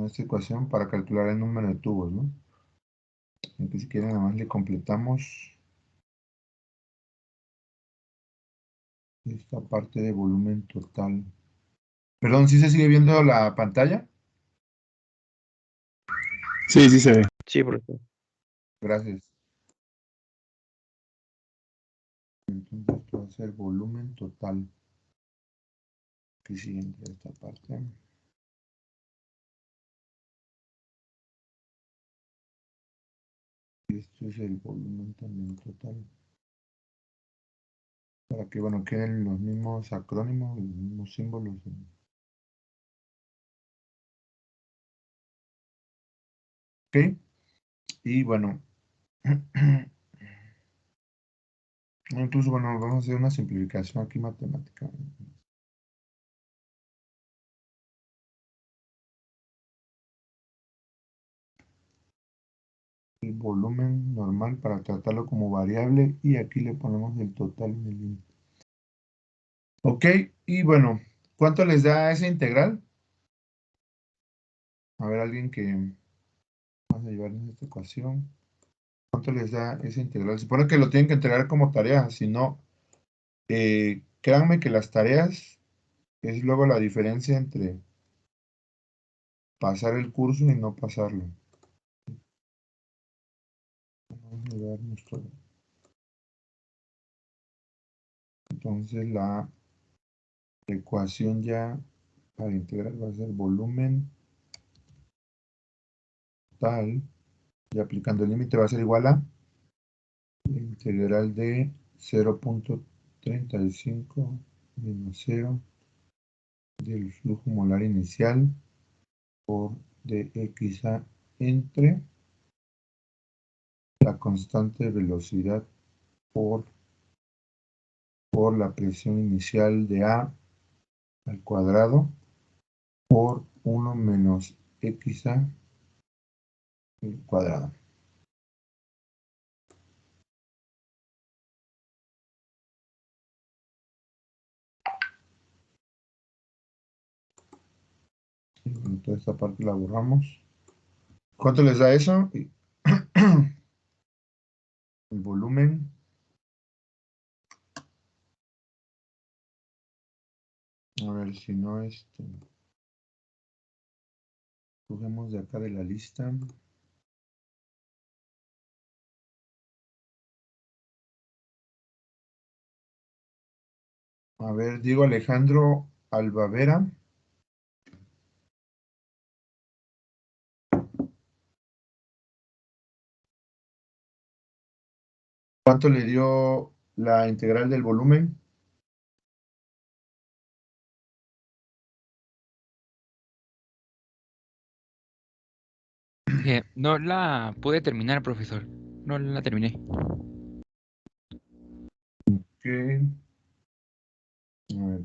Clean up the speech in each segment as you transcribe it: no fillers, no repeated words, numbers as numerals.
con esta ecuación para calcular el número de tubos, ¿no? Aquí si quieren, nada más le completamos esta parte de volumen total. Perdón, ¿sí se sigue viendo la pantalla? Sí, sí se ve. Sí, profesor. Gracias. Entonces esto va a ser volumen total. Aquí siguiente esta parte. Esto es el volumen también total. Para que, bueno, queden los mismos acrónimos, los mismos símbolos. Ok. Y bueno, incluso, bueno, vamos a hacer una simplificación aquí matemática. El volumen normal para tratarlo como variable y aquí le ponemos el total en el límite. Ok, y bueno, ¿cuánto les da esa integral? A ver, alguien que vamos a llevarnos esta ecuación. ¿Cuánto les da esa integral? Se supone que lo tienen que entregar como tarea, si no, créanme que las tareas es luego la diferencia entre pasar el curso y no pasarlo. Vamos a ver nuestro. Entonces la ecuación ya para integrar va a ser volumen total y aplicando el límite va a ser igual a la integral de 0.35 menos 0 del flujo molar inicial por dxa entre la constante de velocidad por la presión inicial de A al cuadrado por 1 menos xa al cuadrado. Entonces esta parte la borramos. ¿Cuánto les da eso? El volumen. A ver si no, cogemos de acá de la lista. A ver, Diego Alejandro Albavera. ¿Cuánto le dio la integral del volumen? No la pude terminar, profesor. No la terminé. Ok. A ver,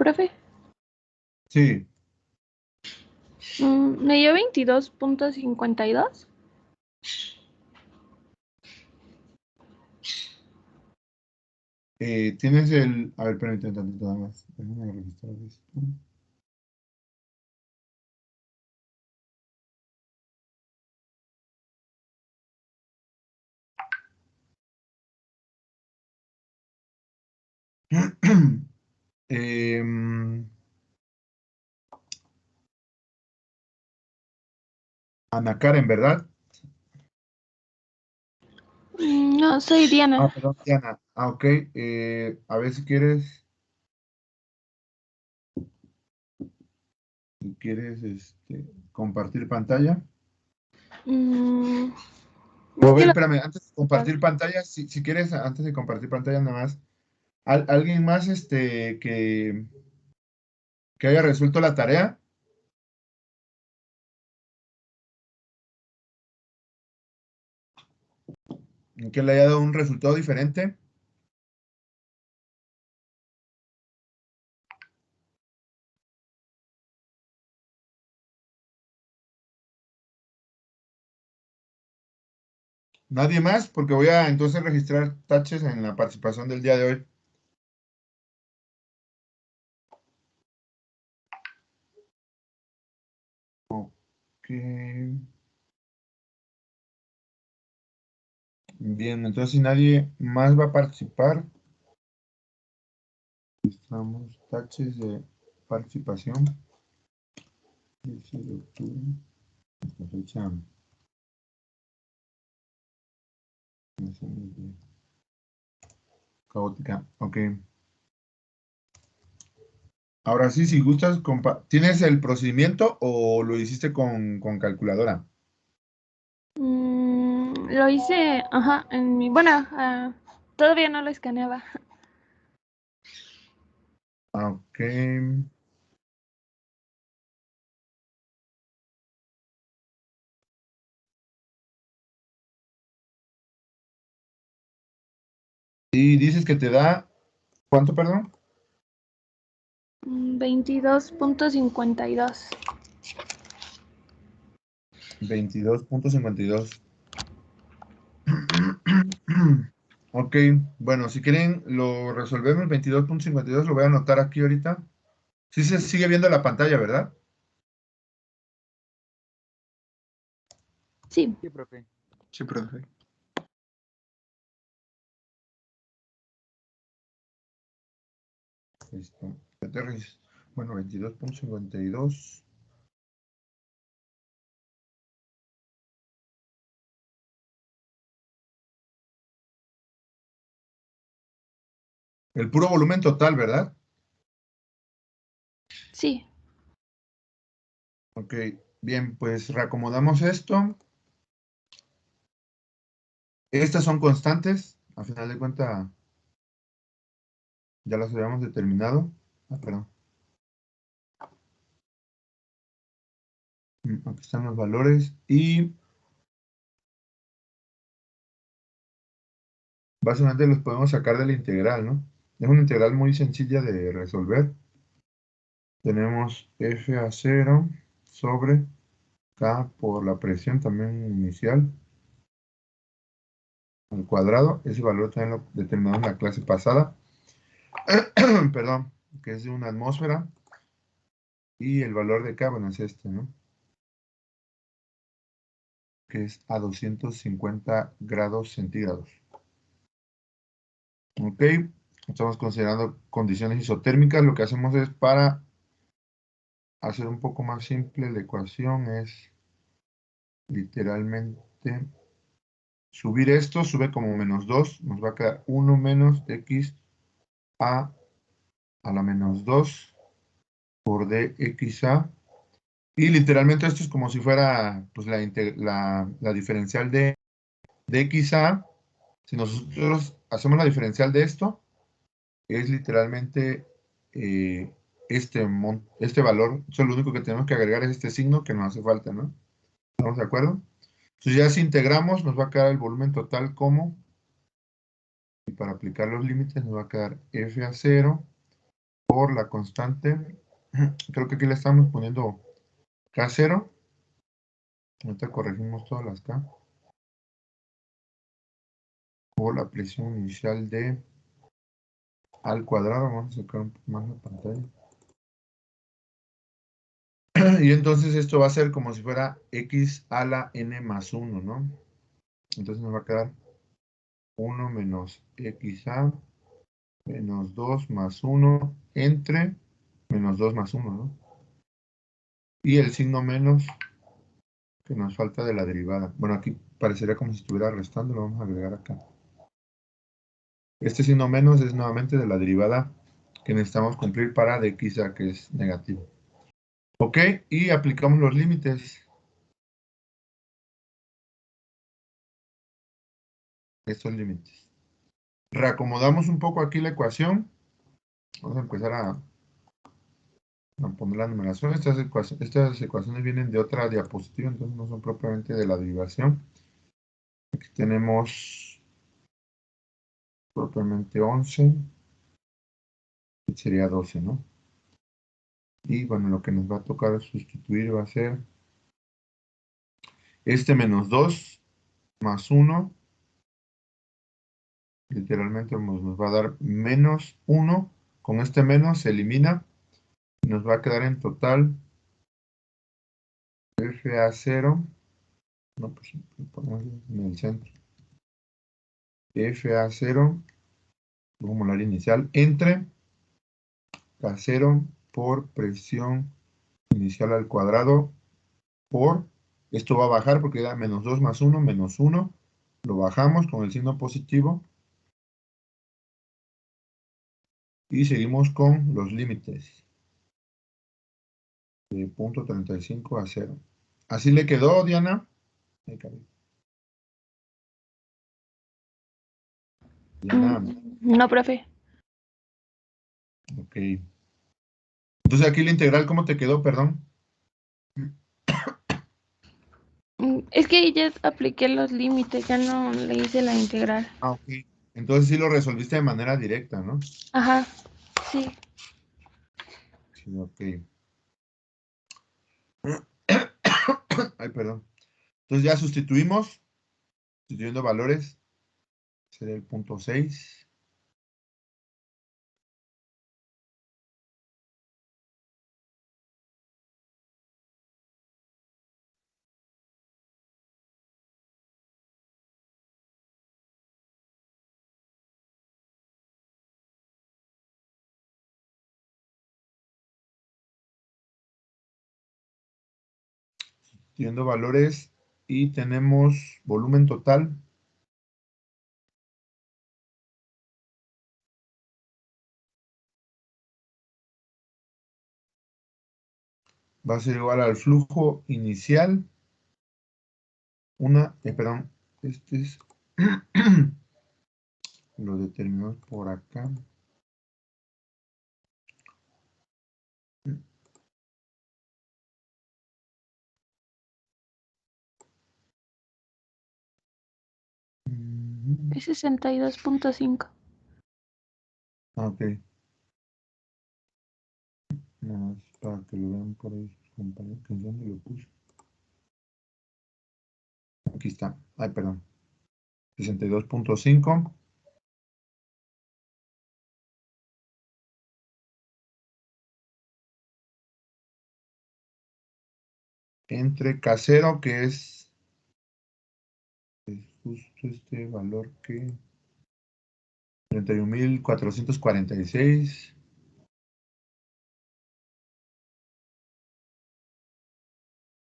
Profe, sí, me dio 22.52. tienes el. A ver, permíteme tantito nada más. Déjame registrar esto. Ana Karen, ¿verdad? No, soy Diana. Perdón, Diana. Ok. A ver si quieres. Si quieres compartir pantalla. Mm, O a es que ver, lo- espérame, antes de compartir pantalla, si quieres, antes de compartir pantalla, nada más. ¿Alguien más que haya resuelto la tarea? ¿Que le haya dado un resultado diferente? ¿Nadie más? Porque voy a entonces registrar taches en la participación del día de hoy. Ok. Bien, entonces si nadie más va a participar, registramos taches de participación. 10 de octubre, esta fecha no sé, muy caótica. Ok. Ahora sí, si gustas, ¿tienes el procedimiento o lo hiciste con calculadora? Lo hice, ajá, en mi, bueno, todavía no lo escaneaba. Ok. Y dices que te da, ¿cuánto, perdón? 22.52. 22.52. Ok, bueno, si quieren lo resolvemos, 22.52, lo voy a anotar aquí ahorita. Sí se sigue viendo la pantalla, ¿verdad? Sí. Sí, profe. Sí, profe. Listo. Bueno, 22.52. El puro volumen total, ¿verdad? Sí. Ok, bien, pues reacomodamos esto. Estas son constantes. A final de cuentas, ya las habíamos determinado. Perdón. Aquí están los valores. Y básicamente los podemos sacar de la integral, ¿no? Es una integral muy sencilla de resolver. Tenemos f a 0 sobre k por la presión también inicial al cuadrado. Ese valor también lo determinamos en la clase pasada. Perdón, que es de una atmósfera. Y el valor de k, bueno, es este, ¿no? Que es a 250 grados centígrados. Ok, estamos considerando condiciones isotérmicas. Lo que hacemos es, para hacer un poco más simple la ecuación, es literalmente subir esto, sube como -2, nos va a quedar 1 menos x a la -2 por dxa. Y literalmente esto es como si fuera pues, la diferencial de dxa. Si nosotros hacemos la diferencial de esto, es literalmente este valor. Eso lo único que tenemos que agregar es este signo que nos hace falta, ¿no? ¿Estamos de acuerdo? Entonces ya si integramos, nos va a quedar el volumen total como, y para aplicar los límites nos va a quedar f a 0 por la constante. Creo que aquí le estamos poniendo k0. Ahorita corregimos todas las k. Por la presión inicial de al cuadrado. Vamos a sacar un poco más la pantalla. Y entonces esto va a ser como si fuera x a la n más 1, ¿no? Entonces nos va a quedar 1 menos xa menos 2 más 1 entre menos 2 más 1, ¿no? Y el signo menos que nos falta de la derivada. Bueno, aquí parecería como si estuviera restando, lo vamos a agregar acá. Este signo menos es nuevamente de la derivada que necesitamos cumplir para dxa, que es negativo. Ok, y aplicamos los límites. Estos límites. Reacomodamos un poco aquí la ecuación. Vamos a empezar a poner la numeración. Estas ecuaciones vienen de otra diapositiva, entonces no son propiamente de la derivación. Aquí tenemos propiamente 11. Sería 12, ¿no? Y bueno, lo que nos va a tocar sustituir va a ser este menos 2 más 1 Literalmente nos va a dar menos 1. Con este menos se elimina. Y nos va a quedar en total FA0. No, pues ponemos en el centro. FA0, flujo molar inicial, entre K0 por presión inicial al cuadrado por, esto va a bajar porque da menos 2 más 1, menos 1. Lo bajamos con el signo positivo. Y seguimos con los límites. De 0.35 a 0. ¿Así le quedó, Diana? Diana, No, profe. ok. Entonces aquí la integral, ¿cómo te quedó? Perdón. Es que ya apliqué los límites, ya no le hice la integral. Ah, ok. Entonces sí lo resolviste de manera directa, ¿no? Ajá, sí. Sí, ok. Ay, perdón. Entonces ya sustituyendo valores, sería el punto 6. Sustituyendo valores y tenemos volumen total. Va a ser igual al flujo inicial. Perdón, este es, lo determinamos por acá. Es 62.5. Ok. Nada más para que lo vean por ahí sus compañeros. ¿Dónde lo puse? Aquí está. Ay, perdón. 62.5 entre K0, que es justo este valor que 31.446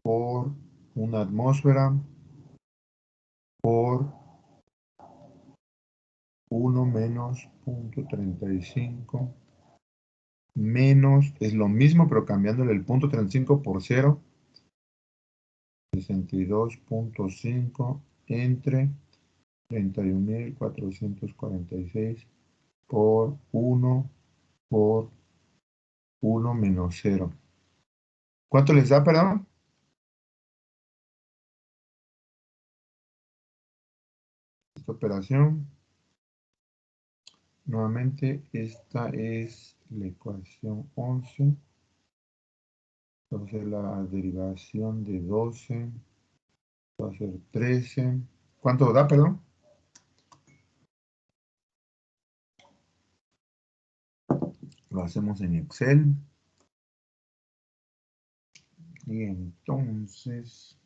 por una atmósfera por 1 menos 0.35 menos, es lo mismo, pero cambiándole el 0.35 por 0, 62.5 entre 31.446 por 1 por 1 menos 0. ¿Cuánto les da, perdón? Esta operación. Nuevamente, esta es la ecuación 11. Entonces, la derivación de 12 va a ser 13. ¿Cuánto da, perdón? Lo hacemos en Excel. Y entonces,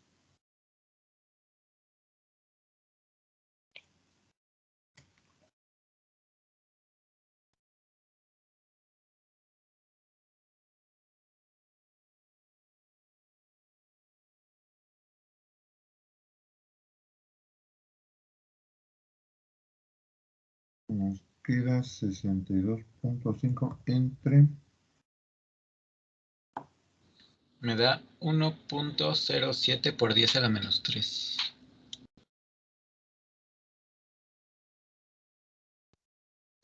nos queda 62.5 entre... Me da 1.07 por 10 a la menos 3.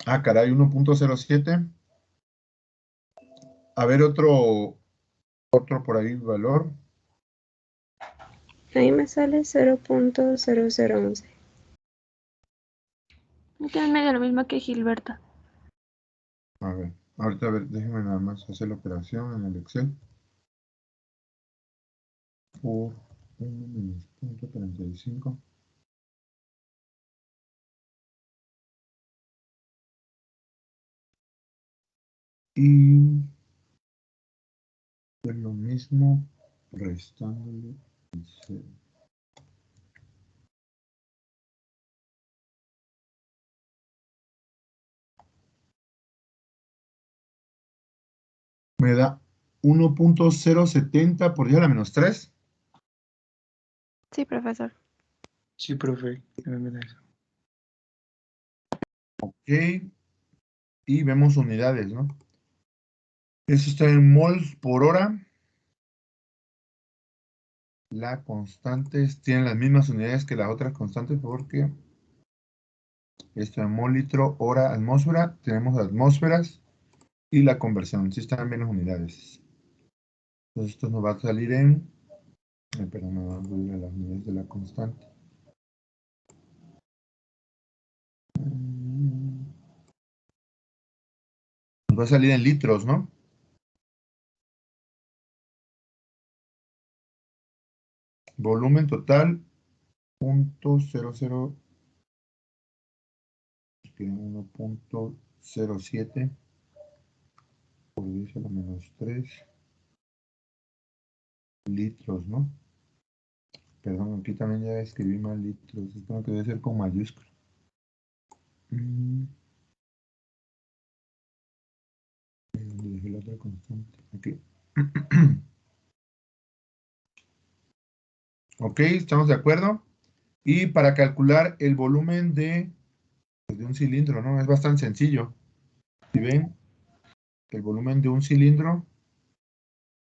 Ah, caray, 1.07. A ver, otro por ahí valor. Ahí me sale 0.0011. Es medio lo mismo que Gilberto. A ver, ahorita a ver, déjenme nada más hacer la operación en el Excel. Por 1 menos 0.35. Y es lo mismo restándole el 0. Me da 1.070 por 10 a la menos 3. Sí, profesor. Sí, profe. Me da eso. Ok. Y vemos unidades, ¿no? Eso está en mols por hora. La constante tiene las mismas unidades que las otras constantes porque esto en mol, litro, hora, atmósfera. Tenemos atmósferas y la conversión. Sí están bien las unidades. Entonces esto nos va a salir en... Perdón, me voy a las unidades de la constante. Nos va a salir en litros, ¿no? Volumen total, 0.00, 1.07 por 10 a la menos 3 litros, ¿no? Perdón, aquí también ya escribí mal litros. Esto que debe ser con mayúscula. Dejé la otra constante. Aquí. Ok, ¿estamos de acuerdo? Y para calcular el volumen de un cilindro, ¿no? Es bastante sencillo. Si ven, el volumen de un cilindro,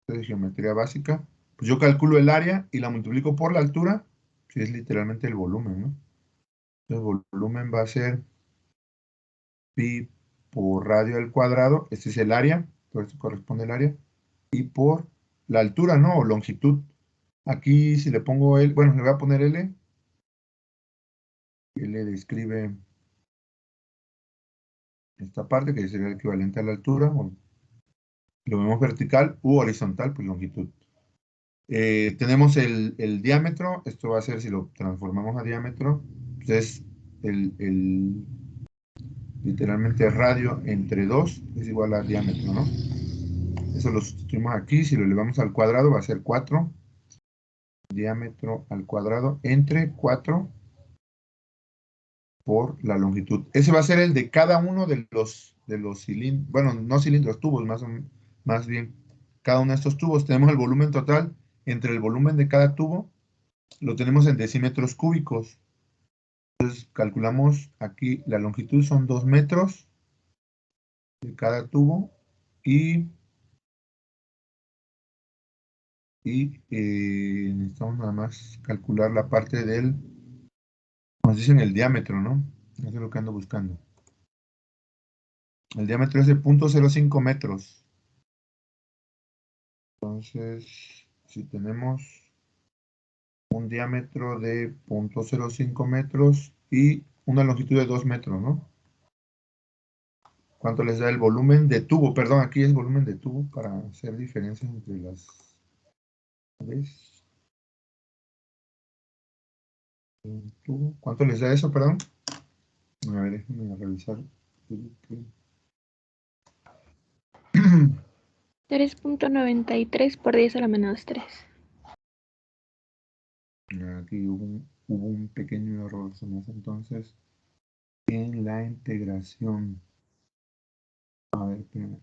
de geometría básica, pues yo calculo el área y la multiplico por la altura, que es literalmente el volumen, ¿no? Entonces, el volumen va a ser pi por radio al cuadrado, este es el área, por esto corresponde el área, y por la altura, ¿no? O longitud. Aquí si le pongo L, bueno, le voy a poner L, L describe esta parte que sería el equivalente a la altura, o lo vemos vertical u horizontal, pues longitud. Tenemos el diámetro, esto va a ser, si lo transformamos a diámetro, pues es literalmente radio entre 2 es igual a diámetro, ¿no? Eso lo sustituimos aquí, si lo elevamos al cuadrado va a ser 4, diámetro al cuadrado entre 4 por la longitud. Ese va a ser el de cada uno de los cilindros, bueno, no cilindros, tubos, más bien. Cada uno de estos tubos tenemos el volumen total entre el volumen de cada tubo, lo tenemos en decímetros cúbicos. Entonces calculamos aquí la longitud son 2 metros de cada tubo y necesitamos nada más calcular la parte del, nos dicen el diámetro, ¿no? Eso es lo que ando buscando. El diámetro es de 0.05 metros. Entonces, si tenemos un diámetro de 0.05 metros y una longitud de 2 metros, ¿no? ¿Cuánto les da el volumen de tubo? Perdón, aquí es volumen de tubo para hacer diferencias entre las... ¿Ves? Tubo. ¿Cuánto les da eso, perdón? A ver, déjenme revisar. 3.93 por 10 a la menos 3. Aquí hubo un pequeño error, se me hace entonces en la integración. A ver, espérame.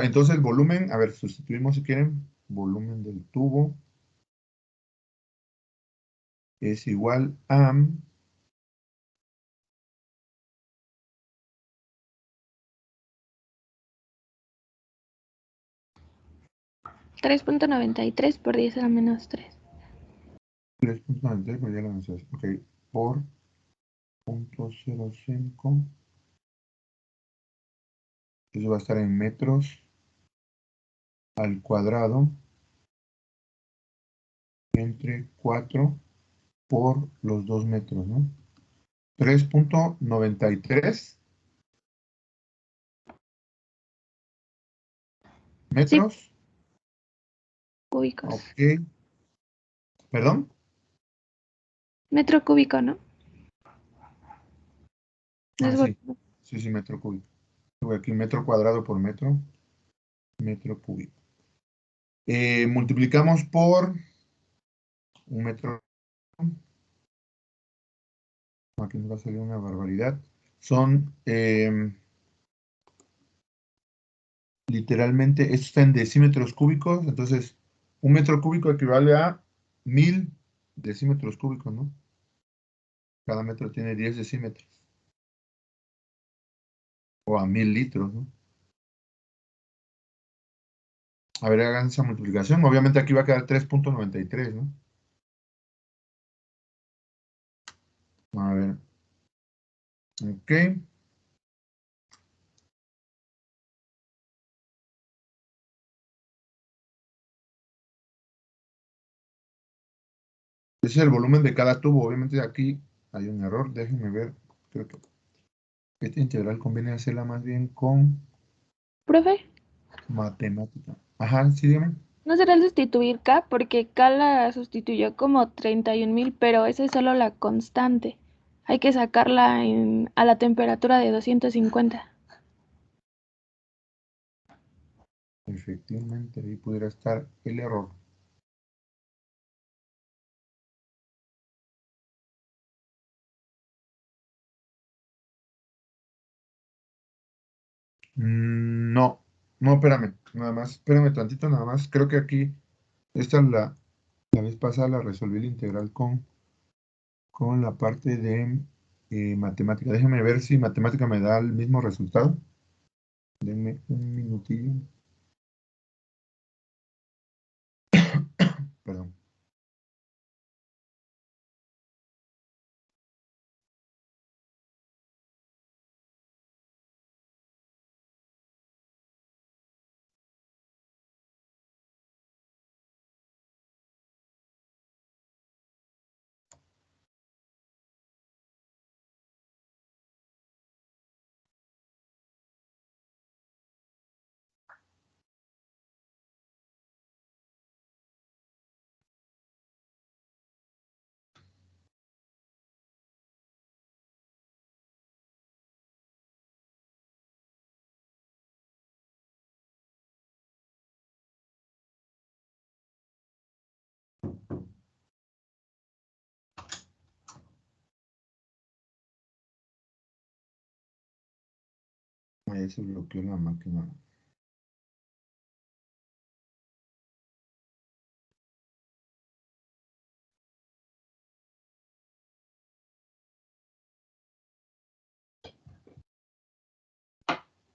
Entonces el volumen, a ver, sustituimos si quieren, volumen del tubo es igual a 3.93 por 10 a la menos 3. 3.93, pues ya lo anuncié. Ok, por 0.05. Eso va a estar en metros al cuadrado entre 4 por los 2 metros, ¿no? 3.93 Sí, metros. cúbicos. Ok. ¿Perdón? Metro cúbico, ¿no? No Ah, es sí. volumen. Sí, metro cúbico. Tuve aquí metro cuadrado por metro. metro cúbico. Multiplicamos por un metro. Aquí nos va a salir una barbaridad. Son literalmente, esto está en decímetros cúbicos, entonces un metro cúbico equivale a 1000 decímetros cúbicos, ¿no? Cada metro tiene 10 decímetros. O a 1000 litros, ¿no? A ver, hagan esa multiplicación. Obviamente aquí va a quedar 3.93, ¿no? A ver. Ok. Ese es el volumen de cada tubo. Obviamente aquí hay un error. Déjenme ver. Creo que esta integral conviene hacerla más bien con Profe, matemática. Ajá, sí, dígame. ¿no será el sustituir K? Porque K la sustituyó como 31.000, pero esa es solo la constante. Hay que sacarla a la temperatura de 250. Efectivamente, ahí pudiera estar el error. No, no, espérame, nada más, espérame tantito, nada más. Creo que aquí, esta es la vez pasada la resolví la integral con la parte de matemática. Déjenme ver si matemática me da el mismo resultado. Denme un minutillo. Perdón. Ahí se bloqueó la máquina.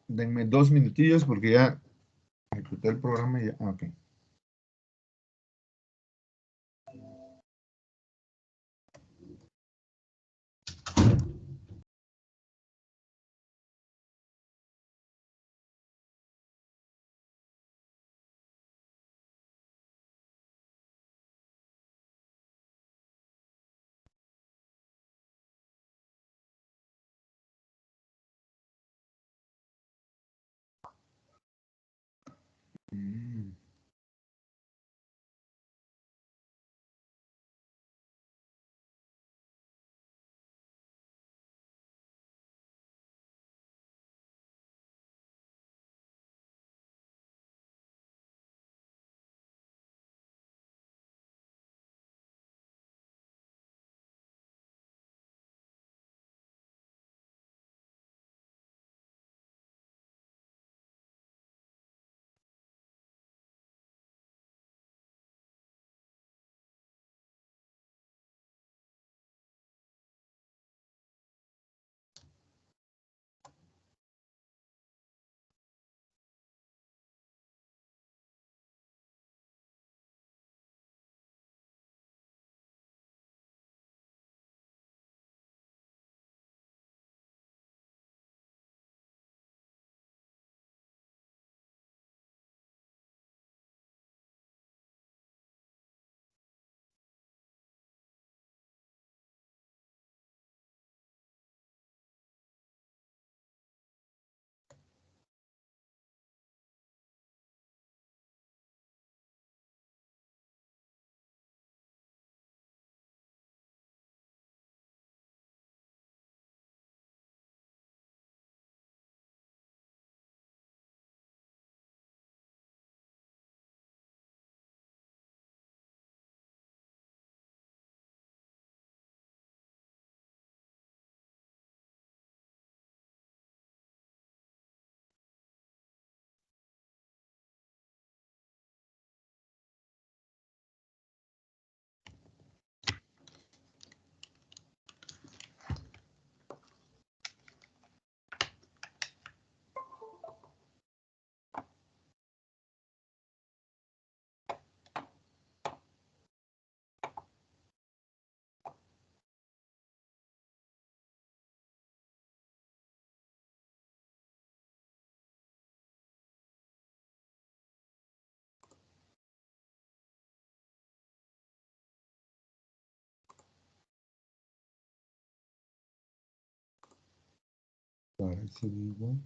Denme 2 minutillos porque ya ejecuté el programa y ya. Ok. Mm. Parece igual.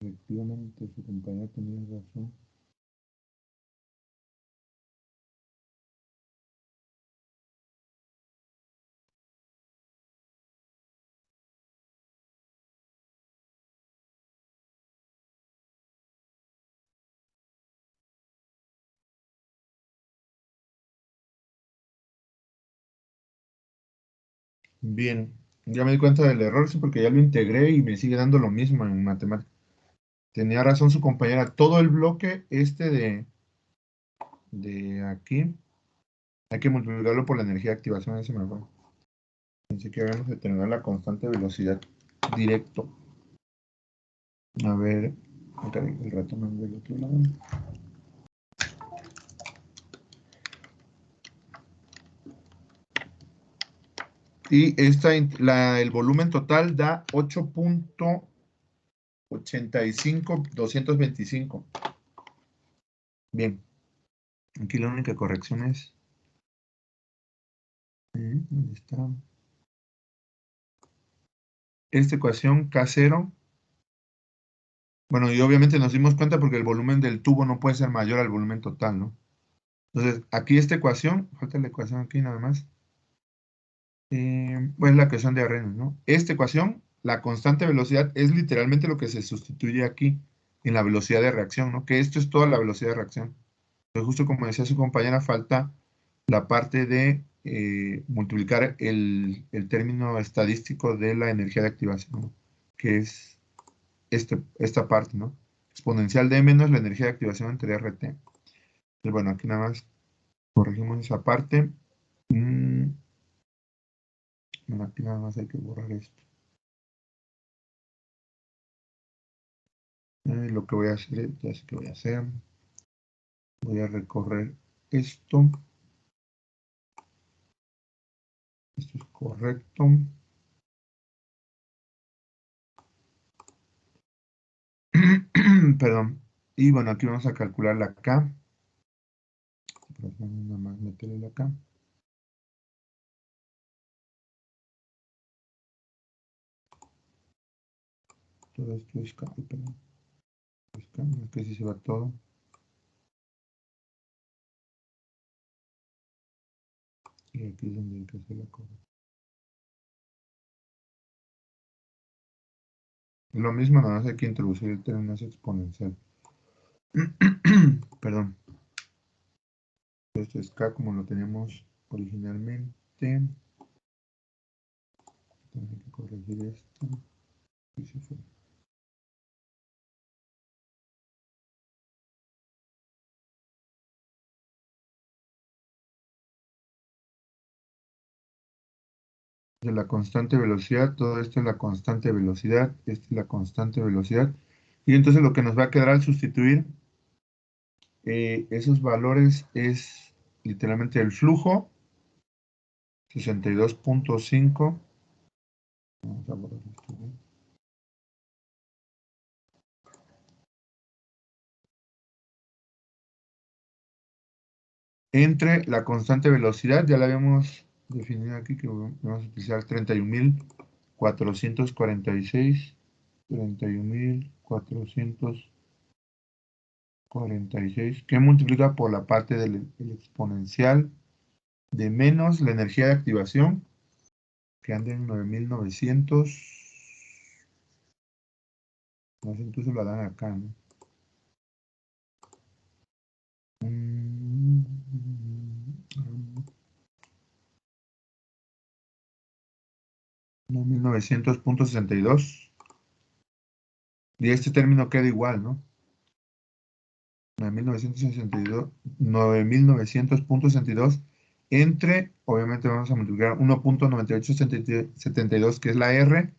Efectivamente, su compañero tenía razón. Bien, ya me di cuenta del error, sí, porque ya lo integré y me sigue dando lo mismo en matemáticas. Tenía razón su compañera. Todo el bloque de aquí hay que multiplicarlo por la energía de activación. Ese me fue. Pensé que habíamos de tener la constante velocidad directo. A ver, acá el rato me del otro lado. Y el volumen total da 8.85225. Bien, aquí la única corrección es. ¿Dónde está? Esta ecuación K0. Bueno, y obviamente nos dimos cuenta porque el volumen del tubo no puede ser mayor al volumen total, ¿no? Entonces, aquí esta ecuación, falta la ecuación aquí nada más. Pues la ecuación de Arrhenius, ¿no? Esta ecuación, la constante velocidad, es literalmente lo que se sustituye aquí en la velocidad de reacción, ¿no? Que esto es toda la velocidad de reacción. Entonces, justo como decía su compañera, falta la parte de multiplicar el término estadístico de la energía de activación, ¿no? Que es esta parte, ¿no? Exponencial de menos la energía de activación entre RT. Entonces, bueno, aquí nada más corregimos esa parte. Bueno, aquí nada más hay que borrar esto. Lo que voy a hacer, ya sé que voy a hacer. Voy a recorrer esto. Esto es correcto. Perdón. Y bueno, aquí vamos a calcular la K. Nada más meterle la K. Todo esto es K. Perdón. Es K, no es que si se va todo. Y aquí es donde hay que hacer la corrección. Lo mismo, nada más hay que introducir el término exponencial. Perdón. Esto es K como lo teníamos originalmente. Tengo que corregir esto. Y se fue. De la constante velocidad, todo esto es la constante velocidad, esta es la constante velocidad. Y entonces lo que nos va a quedar al sustituir esos valores es literalmente el flujo, 62.5. Vamos a borrar esto, ¿no? Entre la constante velocidad, ya la habíamos definido aquí, que vamos a utilizar 31.446, 31.446, que multiplica por la parte del exponencial de menos la energía de activación que ande en 9,900. No sé, incluso la dan acá, ¿no? 9,900.62. Y este término queda igual, ¿no? 9,900.62 entre, obviamente vamos a multiplicar 1,9872, que es la R,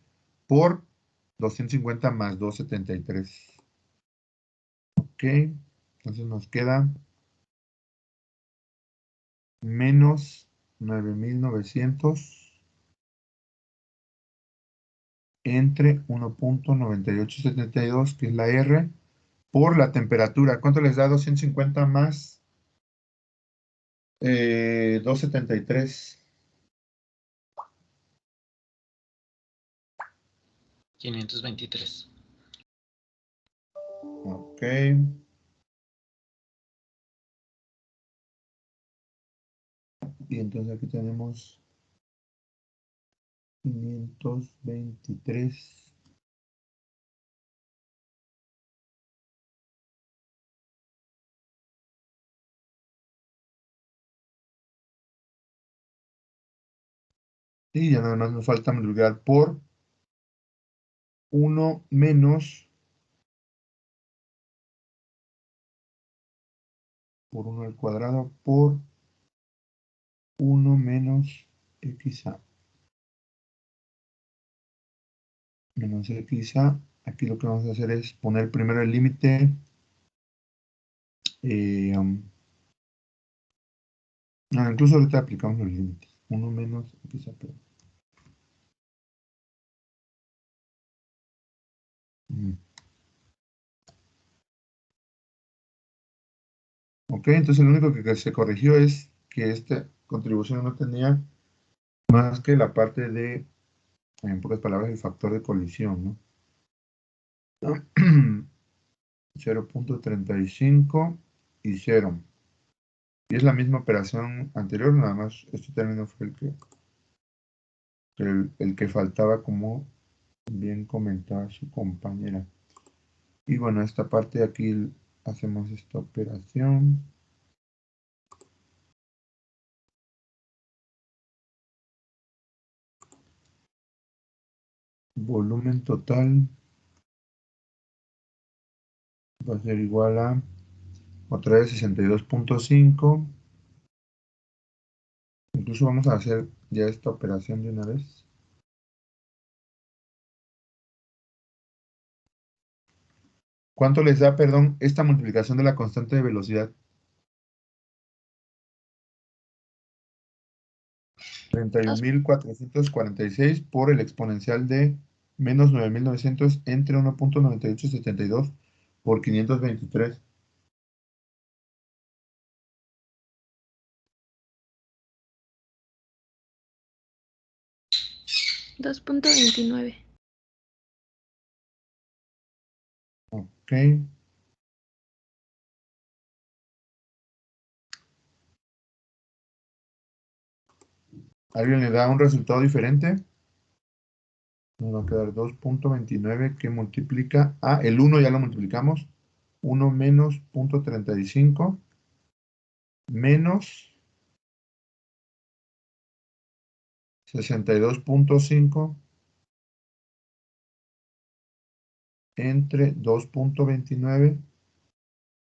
por 250 más 273. Ok, entonces nos queda menos 9,900 entre 1,9872, que es la R, por la temperatura. ¿Cuánto les da 250 más 273? 523. Ok. Y entonces aquí tenemos 523. Y ya nada más nos falta multiplicar por 1 menos, por 1 al cuadrado, por 1 menos xa. Menos xa. Aquí lo que vamos a hacer es poner primero el límite. No, incluso ahorita aplicamos los límites. 1 menos xa. Ok, entonces lo único que se corrigió es que esta contribución no tenía más que la parte de, en pocas palabras, el factor de colisión, ¿no? 0,35 y 0. Y es la misma operación anterior, nada más este término fue el que faltaba, como bien comentaba su compañera. Y bueno, esta parte de aquí hacemos esta operación. Volumen total va a ser igual a otra vez 62,5. Incluso vamos a hacer ya esta operación de una vez. ¿Cuánto les da, perdón, esta multiplicación de la constante de velocidad? 31,446 por el exponencial de menos 9,900 entre 1,9872 por 523. 2.29. Ok. ¿Alguien le da un resultado diferente? Nos va a quedar 2,29 que multiplica a el 1, ya lo multiplicamos. 1 menos 0,35 menos 62,5 entre 2,29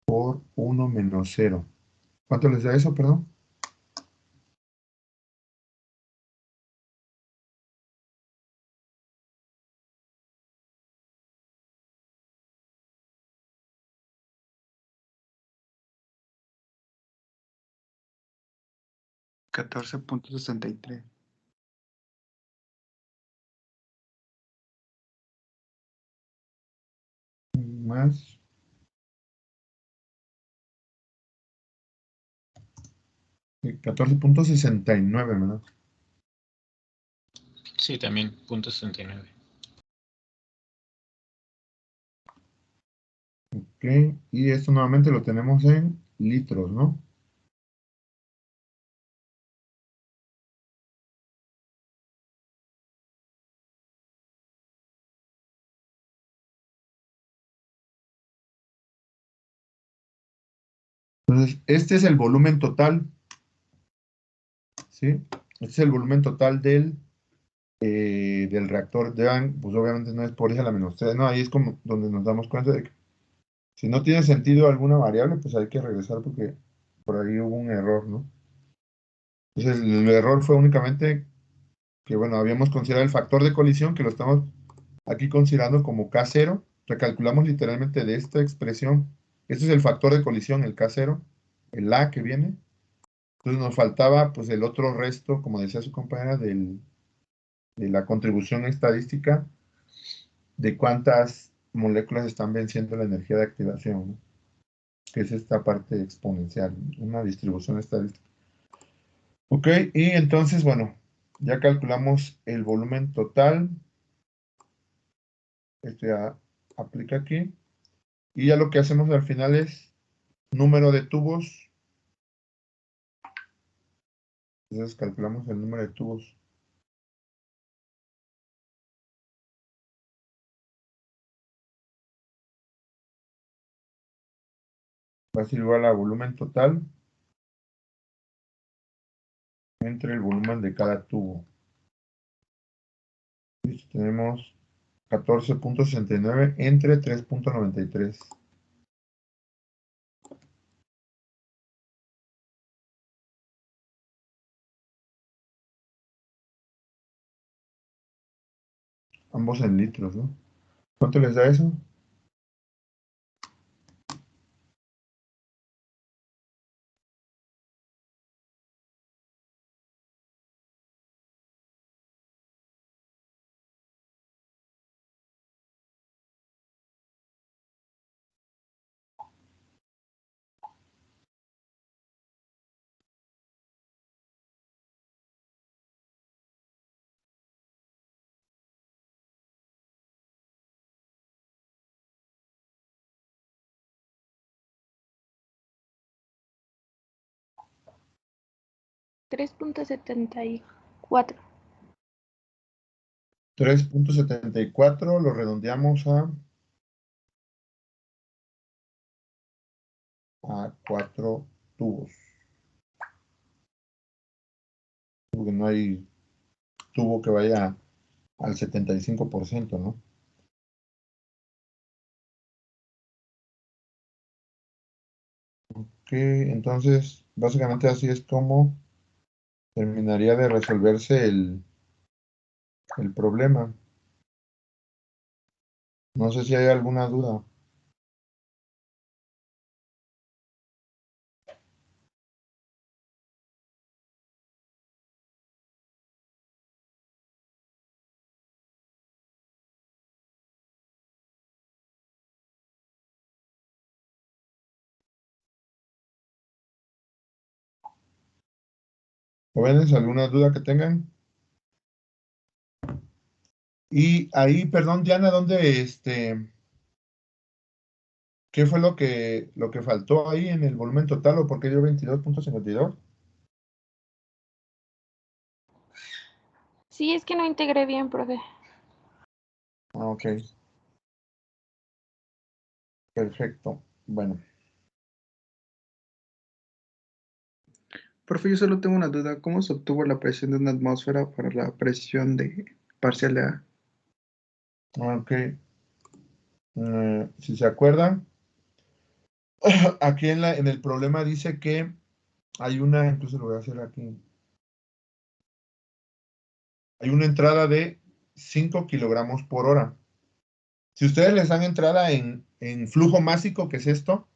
por 1 menos 0. ¿Cuánto les da eso, perdón? 14.63. Más 14,69, ¿verdad? Sí, también, .69. Ok, y esto nuevamente lo tenemos en litros, ¿no? Entonces, este es el volumen total, ¿sí? Este es el volumen total del reactor. Vean, pues obviamente no es por esa la menos 3, no, ahí es como donde nos damos cuenta de que si no tiene sentido alguna variable, pues hay que regresar porque por ahí hubo un error, ¿no? Entonces, el error fue únicamente que, bueno, habíamos considerado el factor de colisión, que lo estamos aquí considerando como K0. Recalculamos literalmente de esta expresión. Este es el factor de colisión, el K0, el A que viene. Entonces nos faltaba pues el otro resto, como decía su compañera, de la contribución estadística de cuántas moléculas están venciendo la energía de activación, ¿no? Que es esta parte exponencial, una distribución estadística. Ok, y entonces, bueno, ya calculamos el volumen total. Esto ya aplica aquí. Y ya lo que hacemos al final es número de tubos. Entonces calculamos el número de tubos. Va a ser igual a volumen total entre el volumen de cada tubo. Listo, tenemos 14.69 entre 3.93. Ambos en litros, ¿no? ¿Cuánto les da eso? $3.74. 3.74, lo redondeamos a 4 tubos. Porque no hay tubo que vaya al 75%, ¿no? Ok, entonces, básicamente así es como terminaría de resolverse el problema. No sé si hay alguna duda. ¿Jóvenes, alguna duda que tengan? Y ahí, perdón, Diana, ¿dónde qué fue lo que faltó ahí en el volumen total o por qué dio 22.52? Sí, es que no integré bien, profe. Ah, ok. Perfecto. Bueno, Profe, yo solo tengo una duda. ¿Cómo se obtuvo la presión de una atmósfera para la presión de parcial de A? ok. Si se acuerdan, aquí en el problema dice que hay una, incluso lo voy a hacer aquí, hay una entrada de 5 kilogramos por hora. Si ustedes les dan entrada en flujo másico, que es esto,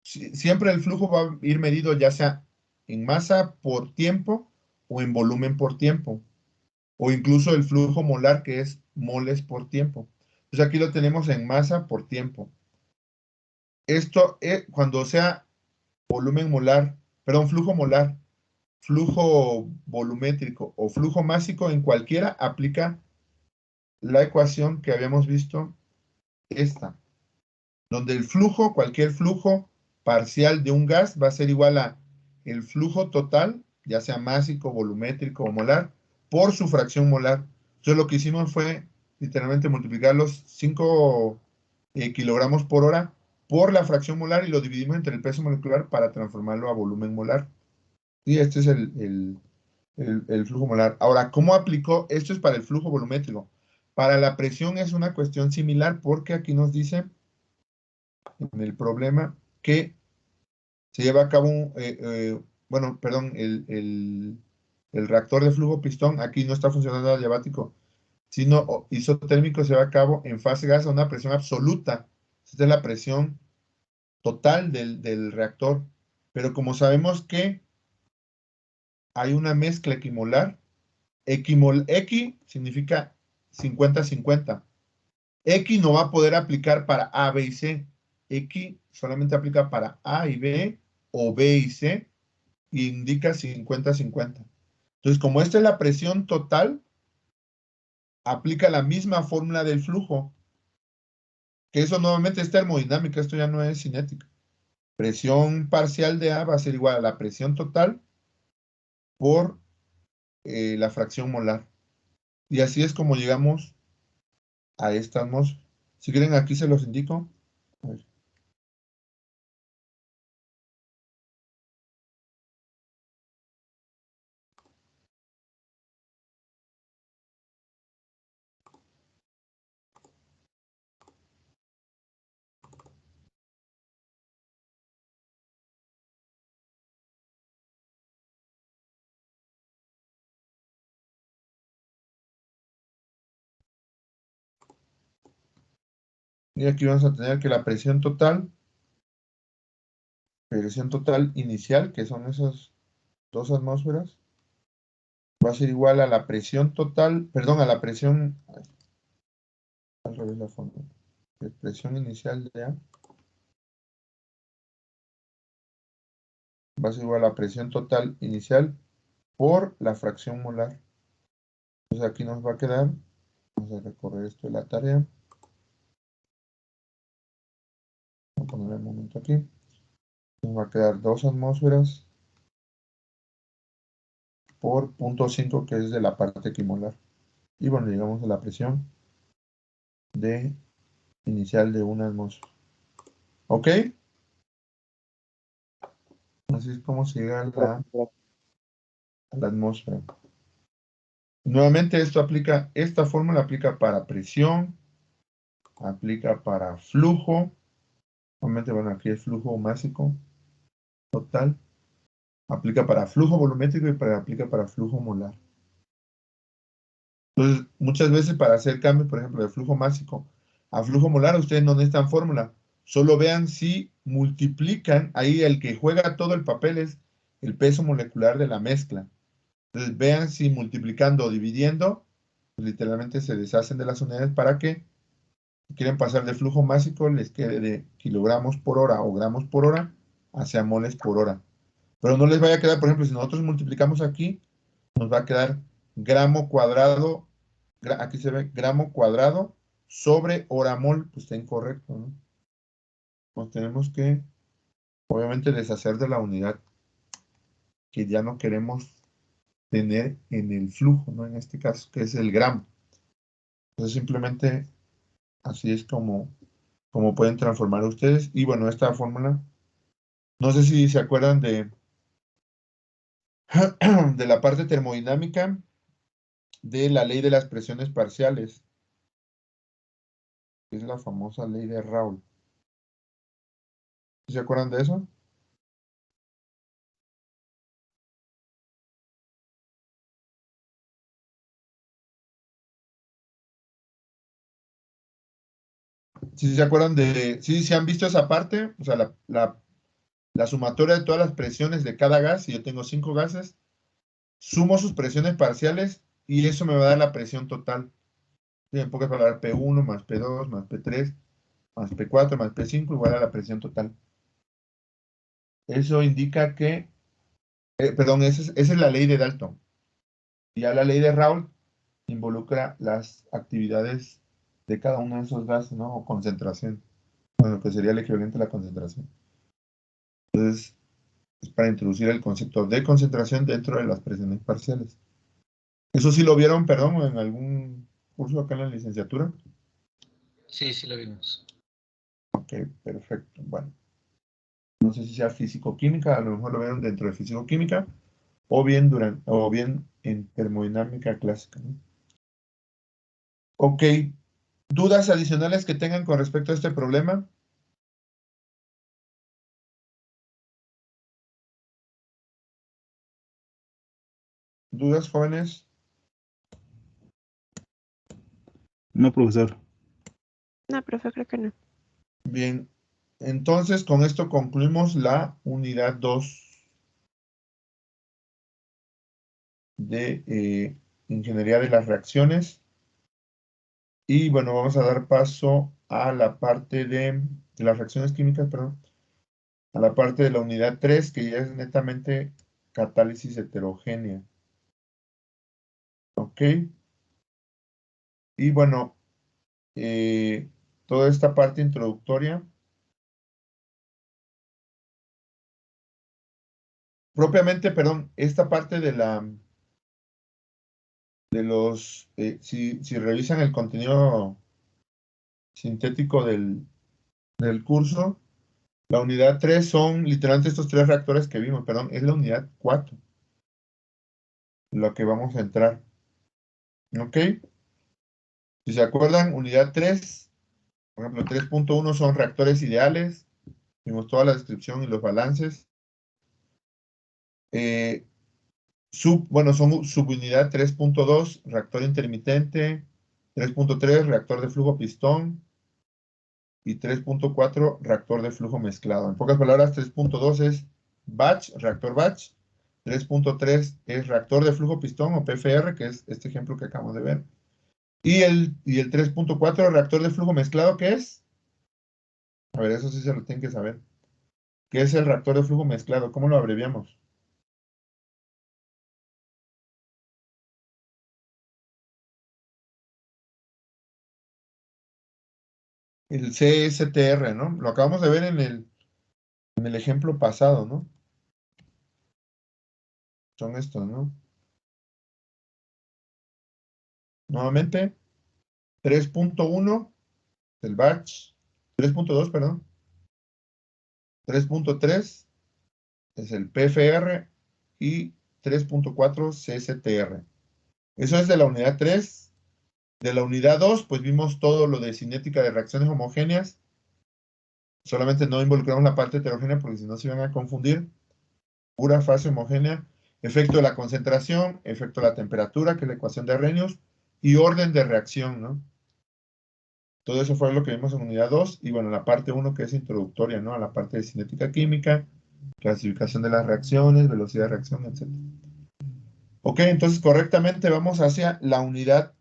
siempre el flujo va a ir medido ya sea en masa por tiempo o en volumen por tiempo, o incluso el flujo molar, que es moles por tiempo. Entonces aquí lo tenemos en masa por tiempo. Esto, cuando sea volumen molar, perdón, flujo molar, flujo volumétrico o flujo másico, en cualquiera aplica la ecuación que habíamos visto, esta, donde el flujo, cualquier flujo parcial de un gas va a ser igual a el flujo total, ya sea másico, volumétrico o molar, por su fracción molar. Entonces lo que hicimos fue literalmente multiplicar los 5 kilogramos por hora por la fracción molar y lo dividimos entre el peso molecular para transformarlo a volumen molar. Y este es el flujo molar. Ahora, ¿cómo aplicó? Esto es para el flujo volumétrico. Para la presión es una cuestión similar porque aquí nos dice en el problema que se lleva a cabo el reactor de flujo pistón aquí no está funcionando adiabático, sino isotérmico, se lleva a cabo en fase gas a una presión absoluta. Esta es la presión total del reactor. Pero como sabemos que hay una mezcla equimolar, X significa 50-50. X no va a poder aplicar para A, B y C. X solamente aplica para A y B o B y C y indica 50-50. Entonces, como esta es la presión total, aplica la misma fórmula del flujo, que eso nuevamente es termodinámica, esto ya no es cinética. Presión parcial de A va a ser igual a la presión total por la fracción molar. Y así es como llegamos a esta atmósfera. Si quieren, aquí se los indico. A ver. Y aquí vamos a tener que la presión total inicial, que son esas 2 atmósferas, va a ser igual a la presión total, perdón, a la presión, al revés la fórmula, presión inicial de A va a ser igual a la presión total inicial por la fracción molar. Entonces aquí nos va a quedar, vamos a recorrer esto de la tarea. Voy a poner el momento aquí. Nos va a quedar 2 atmósferas por 0.5, que es de la parte equimolar. Y bueno, llegamos a la presión inicial de una atmósfera. ¿Ok? Así es como se llega a la atmósfera. Nuevamente esta fórmula aplica para presión, aplica para flujo. Nuevamente, bueno, aquí es flujo másico total. Aplica para flujo volumétrico y aplica para flujo molar. Entonces, muchas veces para hacer cambios, por ejemplo, de flujo másico a flujo molar, ustedes no necesitan fórmula. Solo vean si multiplican, ahí el que juega todo el papel es el peso molecular de la mezcla. Entonces, vean si multiplicando o dividiendo, pues, literalmente se deshacen de las unidades para que, si quieren pasar de flujo másico, les quede de kilogramos por hora o gramos por hora hacia moles por hora. Pero no les vaya a quedar, por ejemplo, si nosotros multiplicamos aquí, nos va a quedar gramo cuadrado, aquí se ve gramo cuadrado sobre hora mol, pues está incorrecto, ¿no? Nos tenemos que, obviamente, deshacer de la unidad que ya no queremos tener en el flujo, ¿no? En este caso, que es el gramo. Entonces, simplemente así es como pueden transformar ustedes. Y bueno, esta fórmula, no sé si se acuerdan de la parte termodinámica de la ley de las presiones parciales. Es la famosa ley de Raoult. ¿Se acuerdan de eso? ¿Sí se acuerdan sí, se han visto esa parte? O sea, la sumatoria de todas las presiones de cada gas, si yo tengo 5 gases, sumo sus presiones parciales y eso me va a dar la presión total. En pocas palabras, P1 más P2 más P3 más P4 más P5 igual a la presión total. Eso indica que, perdón, esa es la ley de Dalton. Y ya la ley de Raoult involucra las actividades de cada uno de esos gases, ¿no? O concentración. Bueno, que sería el equivalente a la concentración. Entonces, es para introducir el concepto de concentración dentro de las presiones parciales. Eso sí lo vieron, perdón, en algún curso acá en la licenciatura. Sí, sí lo vimos. Ok, perfecto. Bueno, no sé si sea físico-química, a lo mejor lo vieron dentro de físico-química, o bien en termodinámica clásica, ¿no? Ok, ¿dudas adicionales que tengan con respecto a este problema? ¿Dudas, jóvenes? No, profesor. No, profe, creo que no. Bien, entonces con esto concluimos la unidad 2 de Ingeniería de las Reacciones. Y bueno, vamos a dar paso a la parte de las reacciones químicas, perdón, a la parte de la unidad 3, que ya es netamente catálisis heterogénea. ¿Ok? Y bueno, toda esta parte introductoria. Propiamente, perdón, esta parte de si revisan el contenido sintético del curso, la unidad 3 son literalmente estos 3 reactores que vimos, perdón, es la unidad 4, lo que vamos a entrar. ¿Ok? Si se acuerdan, unidad 3, por ejemplo, 3.1 son reactores ideales. Vimos toda la descripción y los balances. Son subunidad 3.2, reactor intermitente. 3.3, reactor de flujo pistón. Y 3.4, reactor de flujo mezclado. En pocas palabras, 3.2 es batch, reactor batch. 3.3 es reactor de flujo pistón o PFR, que es este ejemplo que acabamos de ver. Y el 3.4, reactor de flujo mezclado, ¿qué es? A ver, eso sí se lo tienen que saber. ¿Qué es el reactor de flujo mezclado? ¿Cómo lo abreviamos? El CSTR, ¿no? Lo acabamos de ver en el ejemplo pasado, ¿no? Son estos, ¿no? Nuevamente, 3.1, el batch. 3.2, perdón. 3.3 es el PFR y 3.4 CSTR. Eso es de la unidad 3. De la unidad 2, pues vimos todo lo de cinética de reacciones homogéneas. Solamente no involucramos la parte heterogénea porque si no se van a confundir. Pura fase homogénea. Efecto de la concentración, efecto de la temperatura, que es la ecuación de Arrhenius, y orden de reacción, ¿no? Todo eso fue lo que vimos en unidad 2. Y bueno, la parte 1 que es introductoria, ¿no? A la parte de cinética química, clasificación de las reacciones, velocidad de reacción, etc. Ok, entonces correctamente vamos hacia la unidad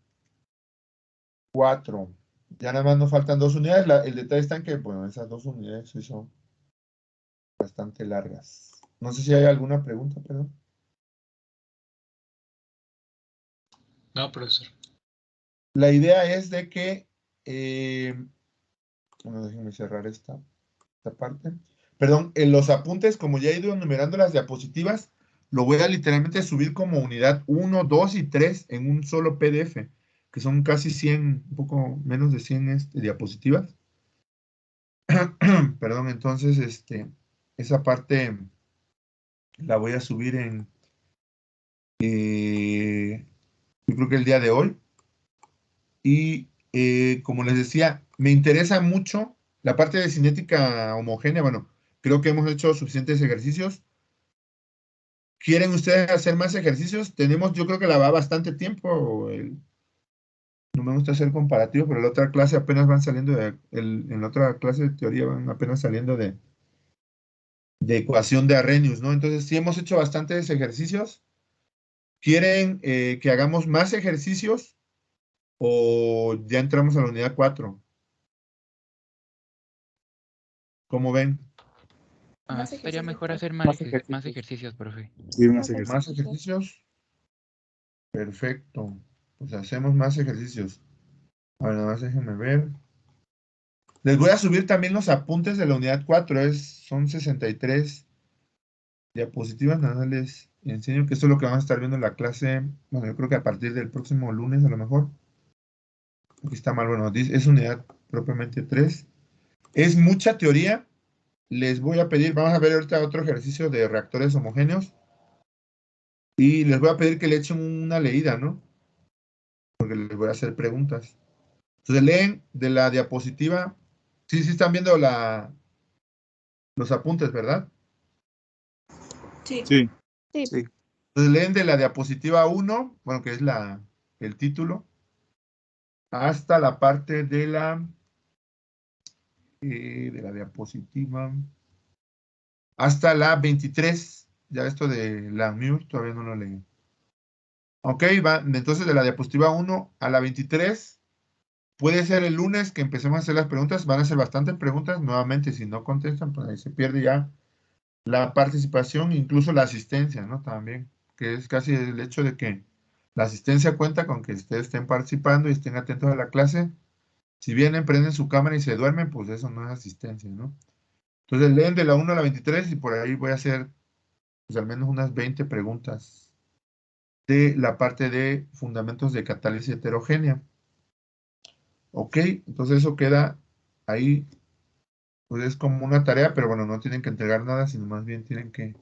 4. Ya nada más nos faltan 2 unidades. El detalle está en que, bueno, esas 2 unidades sí son bastante largas. No sé si hay alguna pregunta, perdón. No, profesor. La idea es de que, bueno, déjenme cerrar esta parte. Perdón, en los apuntes, como ya he ido enumerando las diapositivas, lo voy a literalmente subir como unidad 1, 2 y 3 en un solo PDF, que son casi 100, un poco menos de 100 diapositivas. Perdón, entonces, esa parte la voy a subir yo creo que el día de hoy. Y como les decía, me interesa mucho la parte de cinética homogénea. Bueno, creo que hemos hecho suficientes ejercicios. ¿Quieren ustedes hacer más ejercicios? Yo creo que la va bastante tiempo. No me gusta hacer comparativos, pero en la otra clase apenas van saliendo en la otra clase de teoría van apenas saliendo de ecuación de Arrhenius, ¿no? Entonces, sí hemos hecho bastantes ejercicios. ¿Quieren que hagamos más ejercicios o ya entramos a la unidad 4? ¿Cómo ven? Sería mejor hacer Más ejercicios. más ejercicios, profe. Sí, más ejercicio. ¿Más ejercicios? Perfecto. Pues hacemos más ejercicios. A ver, nada más déjenme ver. Les voy a subir también los apuntes de la unidad 4. Son 63 diapositivas. Nada más les enseño que esto es lo que vamos a estar viendo en la clase. Bueno, yo creo que a partir del próximo lunes a lo mejor. Aquí está mal. Bueno, es unidad propiamente 3. Es mucha teoría. Les voy a pedir, vamos a ver ahorita otro ejercicio de reactores homogéneos. Y les voy a pedir que le echen una leída, ¿no? Porque les voy a hacer preguntas. Entonces leen de la diapositiva. Sí, sí están viendo los apuntes, ¿verdad? Sí. Sí. Sí. Entonces leen de la diapositiva 1, bueno, que es el título, hasta la parte de la diapositiva, hasta la 23. Ya esto de la MUR todavía no lo leí. Ok, va, entonces de la diapositiva 1 a la 23, puede ser el lunes que empecemos a hacer las preguntas, van a ser bastantes preguntas, nuevamente si no contestan, pues ahí se pierde ya la participación, incluso la asistencia, ¿no? También, que es casi el hecho de que la asistencia cuenta con que ustedes estén participando y estén atentos a la clase. Si vienen, prenden su cámara y se duermen, pues eso no es asistencia, ¿no? Entonces leen de la 1 a la 23 y por ahí voy a hacer pues, al menos unas 20 preguntas de la parte de fundamentos de catálisis heterogénea. Ok, entonces eso queda ahí, pues es como una tarea, pero bueno, no tienen que entregar nada, sino más bien tienen que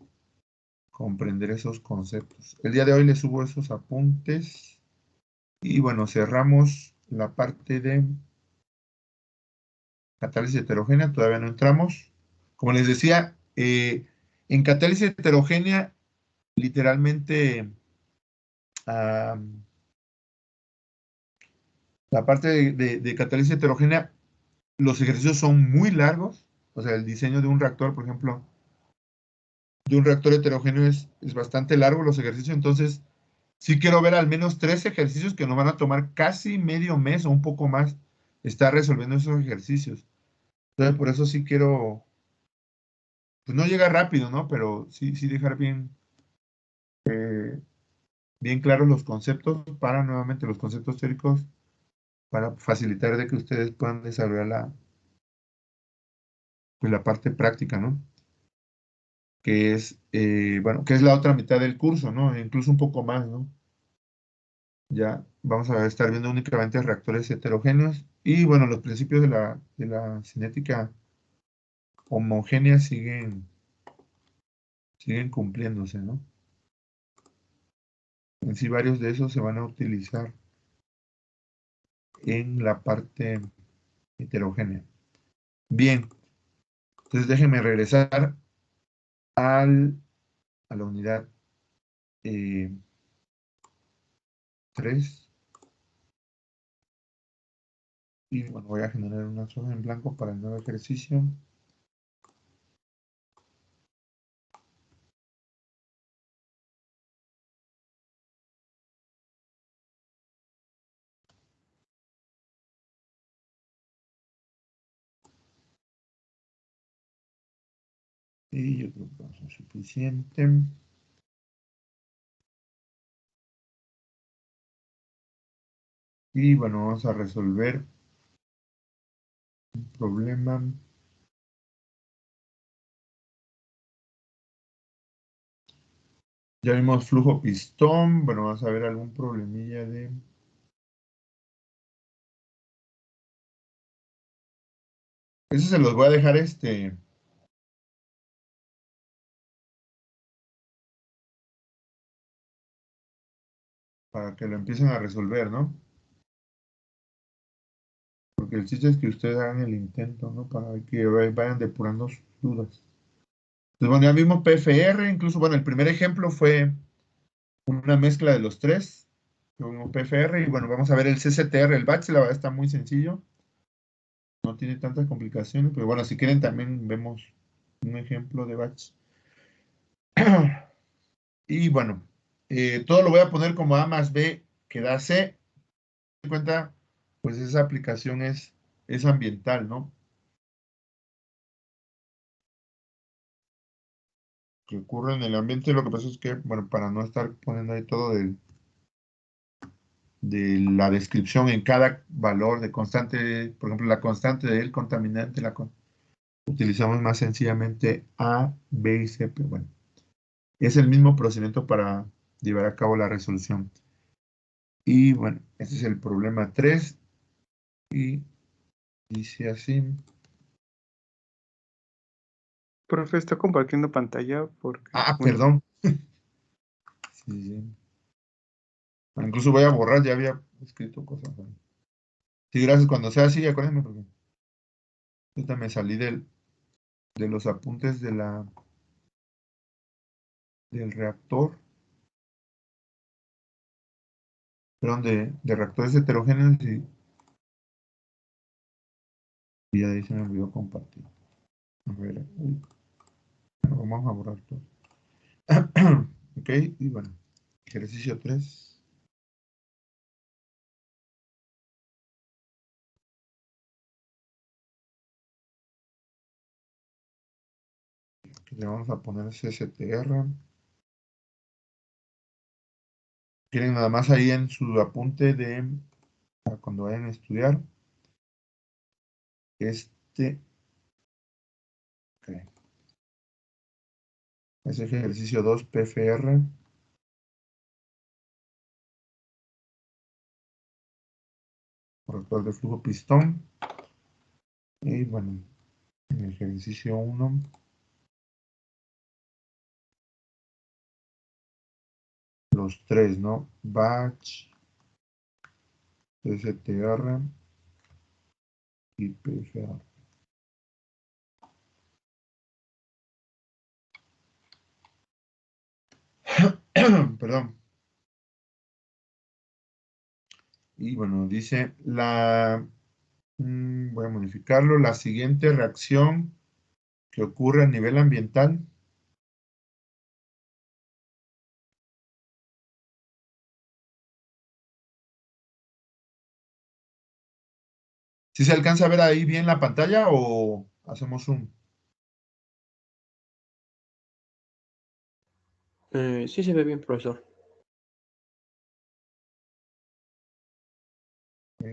comprender esos conceptos. El día de hoy les subo esos apuntes y bueno, cerramos la parte de catálisis heterogénea, todavía no entramos. Como les decía, en catálisis heterogénea, literalmente, la parte de catálisis heterogénea, los ejercicios son muy largos, o sea, el diseño de un reactor, por ejemplo, de un reactor heterogéneo es bastante largo los ejercicios, entonces sí quiero ver al menos 3 ejercicios que nos van a tomar casi medio mes o un poco más estar resolviendo esos ejercicios. Entonces, por eso sí quiero, pues no llegar rápido, ¿no? Pero sí dejar bien claros los conceptos para, nuevamente, los conceptos teóricos para facilitar de que ustedes puedan desarrollar pues, la parte práctica, ¿no? Que es, bueno, que es la otra mitad del curso, ¿no? Incluso un poco más, ¿no? Ya vamos a estar viendo únicamente reactores heterogéneos y, bueno, los principios de la cinética homogénea siguen cumpliéndose, ¿no? En sí, varios de esos se van a utilizar en la parte heterogénea. Bien, entonces déjenme regresar a la unidad 3. Y bueno, voy a generar una zona en blanco para el nuevo ejercicio. Y yo creo que va a ser suficiente. Y bueno, vamos a resolver un problema. Ya vimos flujo pistón. Bueno, vamos a ver algún problemilla de... Eso se los voy a dejar para que lo empiecen a resolver, ¿no? Porque el chiste es que ustedes hagan el intento, ¿no? Para que vayan depurando sus dudas. Entonces, bueno, ya vimos PFR, incluso, bueno, el primer ejemplo fue una mezcla de los tres. Vimos PFR y bueno, vamos a ver el CCTR, el batch, la verdad está muy sencillo. No tiene tantas complicaciones, pero bueno, si quieren también vemos un ejemplo de batch. Y bueno, todo lo voy a poner como A más B que da C. En cuenta, pues esa aplicación es ambiental, ¿no? Que ocurre en el ambiente, lo que pasa es que, bueno, para no estar poniendo ahí todo de la descripción en cada valor de constante, por ejemplo, la constante del contaminante, utilizamos más sencillamente A, B y C, pero bueno, es el mismo procedimiento para llevar a cabo la resolución. Y bueno, este es el problema 3 y dice así. Profe, está compartiendo pantalla porque... Ah, bueno, perdón. Sí, sí. Bueno, incluso voy a borrar, ya había escrito cosas. Sí, gracias. Cuando sea así, acuérdenme porque ahorita me salí de los apuntes del reactor. Perdón, de reactores heterogéneos y ya ahí se me olvidó compartir. A ver, uy, bueno, vamos a borrar todo. Ok, y bueno, ejercicio 3. Aquí le vamos a poner CSTR. Quieren nada más ahí en su apunte de cuando vayan a estudiar. Ok. Es ejercicio 2 PFR. Corrector de flujo pistón. Y bueno, en el ejercicio 1. Los tres, ¿no? Batch, STR y PFR. Perdón. Y bueno, dice voy a modificarlo. La siguiente reacción que ocurre a nivel ambiental. ¿Sí se alcanza a ver ahí bien la pantalla o hacemos zoom? Sí se ve bien, profesor. Ok.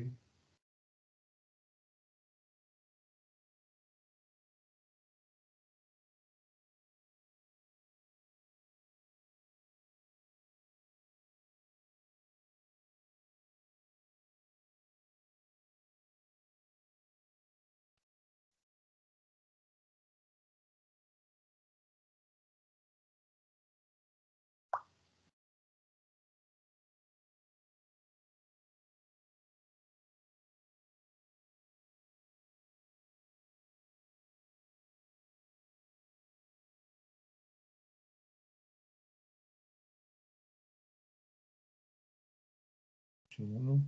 Uno.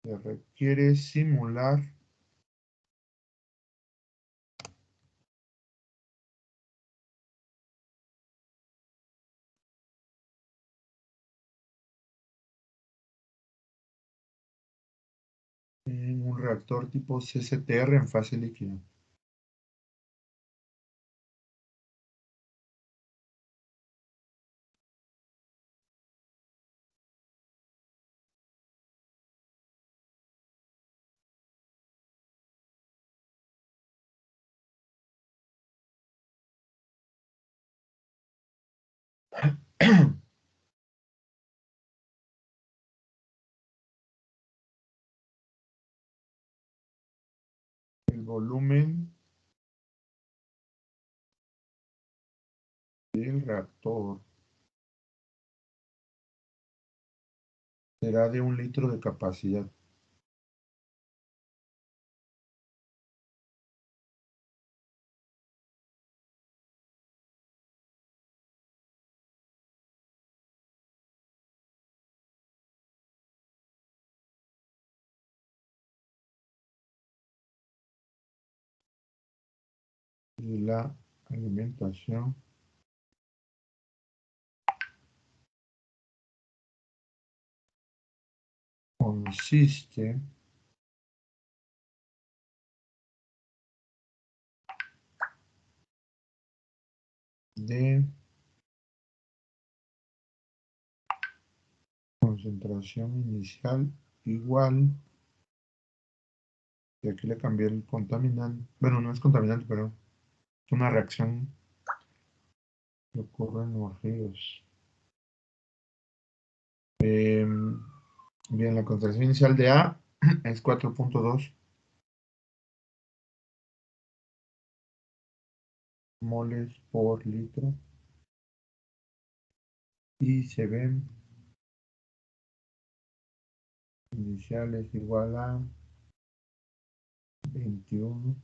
Se requiere simular en un reactor tipo CSTR en fase líquida. El volumen del reactor será de 1 litro de capacidad. Y la alimentación consiste de concentración inicial igual, y aquí le cambié el contaminante, bueno, no es contaminante, pero es una reacción que ocurre en los ríos. Bien, la concentración inicial de A es 4.2 moles por litro. Y se ven inicial es igual a 21.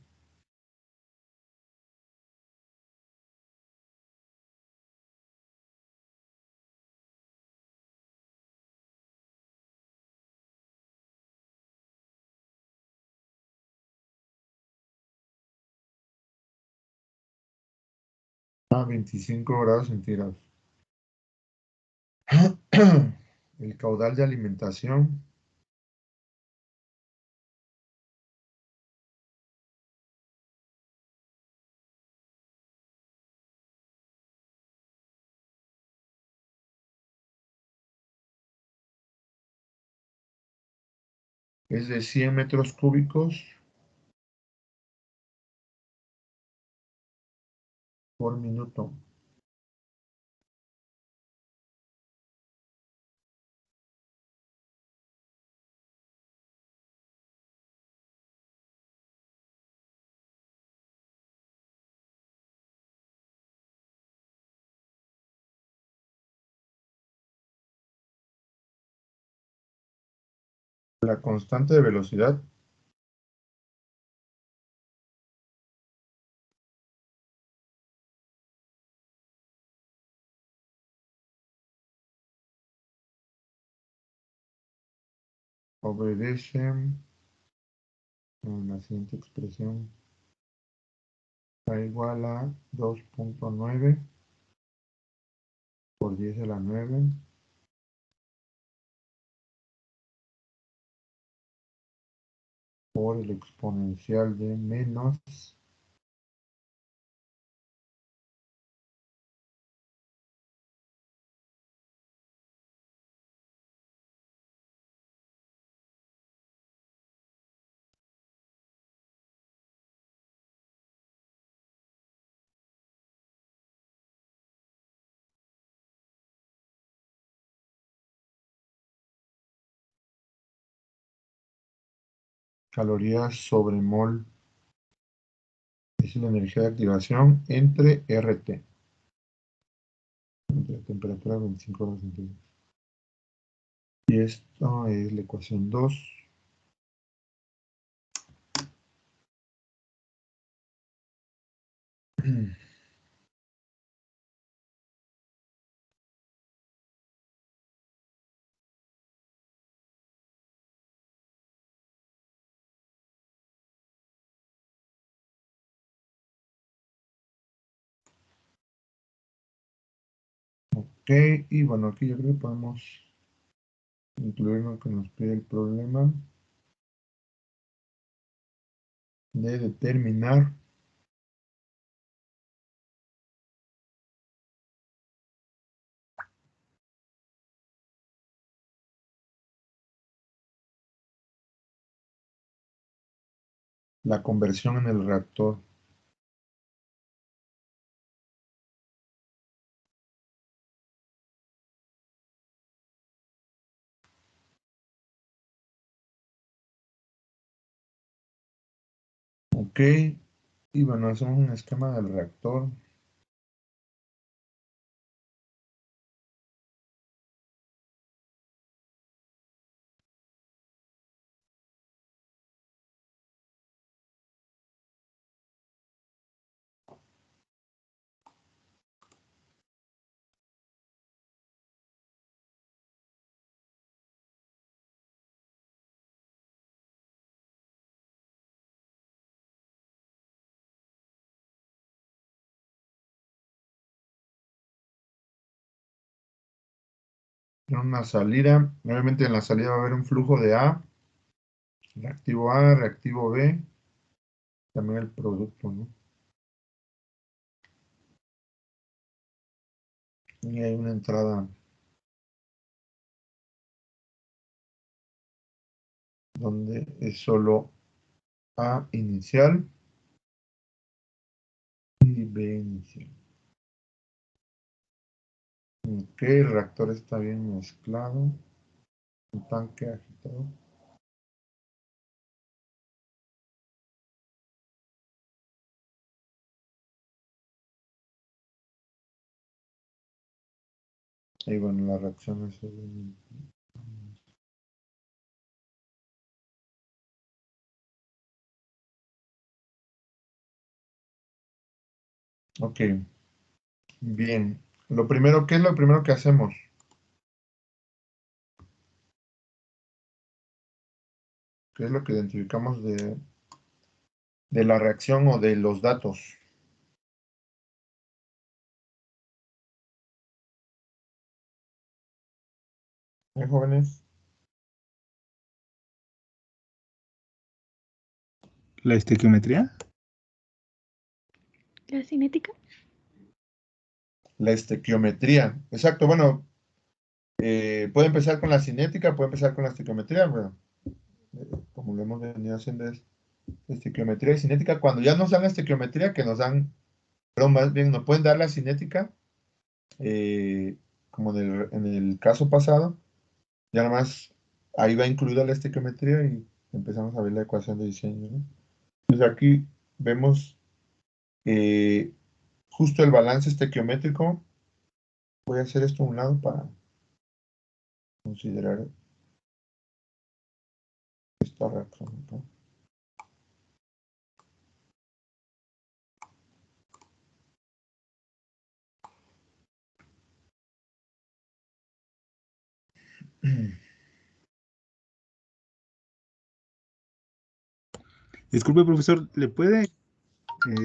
A 25 grados centígrados. El caudal de alimentación es de 100 metros cúbicos por minuto. La constante de velocidad obedece a la siguiente expresión. Da igual a 2.9 por 10 a la 9 por el exponencial de menos calorías sobre mol. Es la energía de activación entre RT. Entre temperatura 25 grados centígrados. Y esto es la ecuación 2. Ok, y bueno, aquí yo creo que podemos incluir lo que nos pide el problema de determinar la conversión en el reactor. Ok, y bueno, hacemos un esquema del reactor. En una salida, obviamente en la salida va a haber un flujo de A, reactivo B, también el producto, ¿no? Y hay una entrada donde es solo A inicial y B inicial. Ok, el reactor está bien mezclado. Un tanque agitado. Y bueno, la reacción es... Ok, bien. Lo primero, ¿qué es lo primero que hacemos? ¿Qué es lo que identificamos de la reacción o de los datos? Jóvenes? ¿La estequiometría? ¿La cinética? La estequiometría. Exacto, bueno, puede empezar con la cinética, puede empezar con la estequiometría, bueno, como lo hemos venido haciendo es estequiometría y cinética. Cuando ya nos dan la estequiometría, que nos dan, pero más bien nos pueden dar la cinética, como en el caso pasado, ya nada más ahí va incluida la estequiometría y empezamos a ver la ecuación de diseño, ¿no? Entonces aquí vemos justo el balance estequiométrico. Voy a hacer esto a un lado para considerar esta reacción acá. Disculpe, profesor, ¿le puede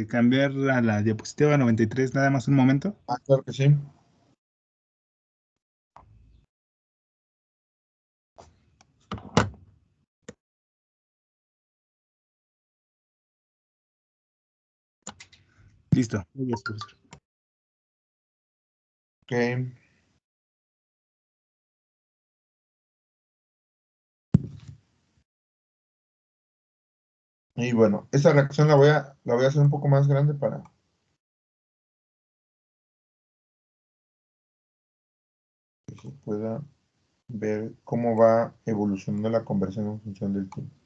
cambiar a la diapositiva 93 nada más un momento? Claro que sí. Listo. Gracias, profesor. Ok. Y bueno, esa reacción la voy a hacer un poco más grande para que se pueda ver cómo va evolucionando la conversión en función del tiempo.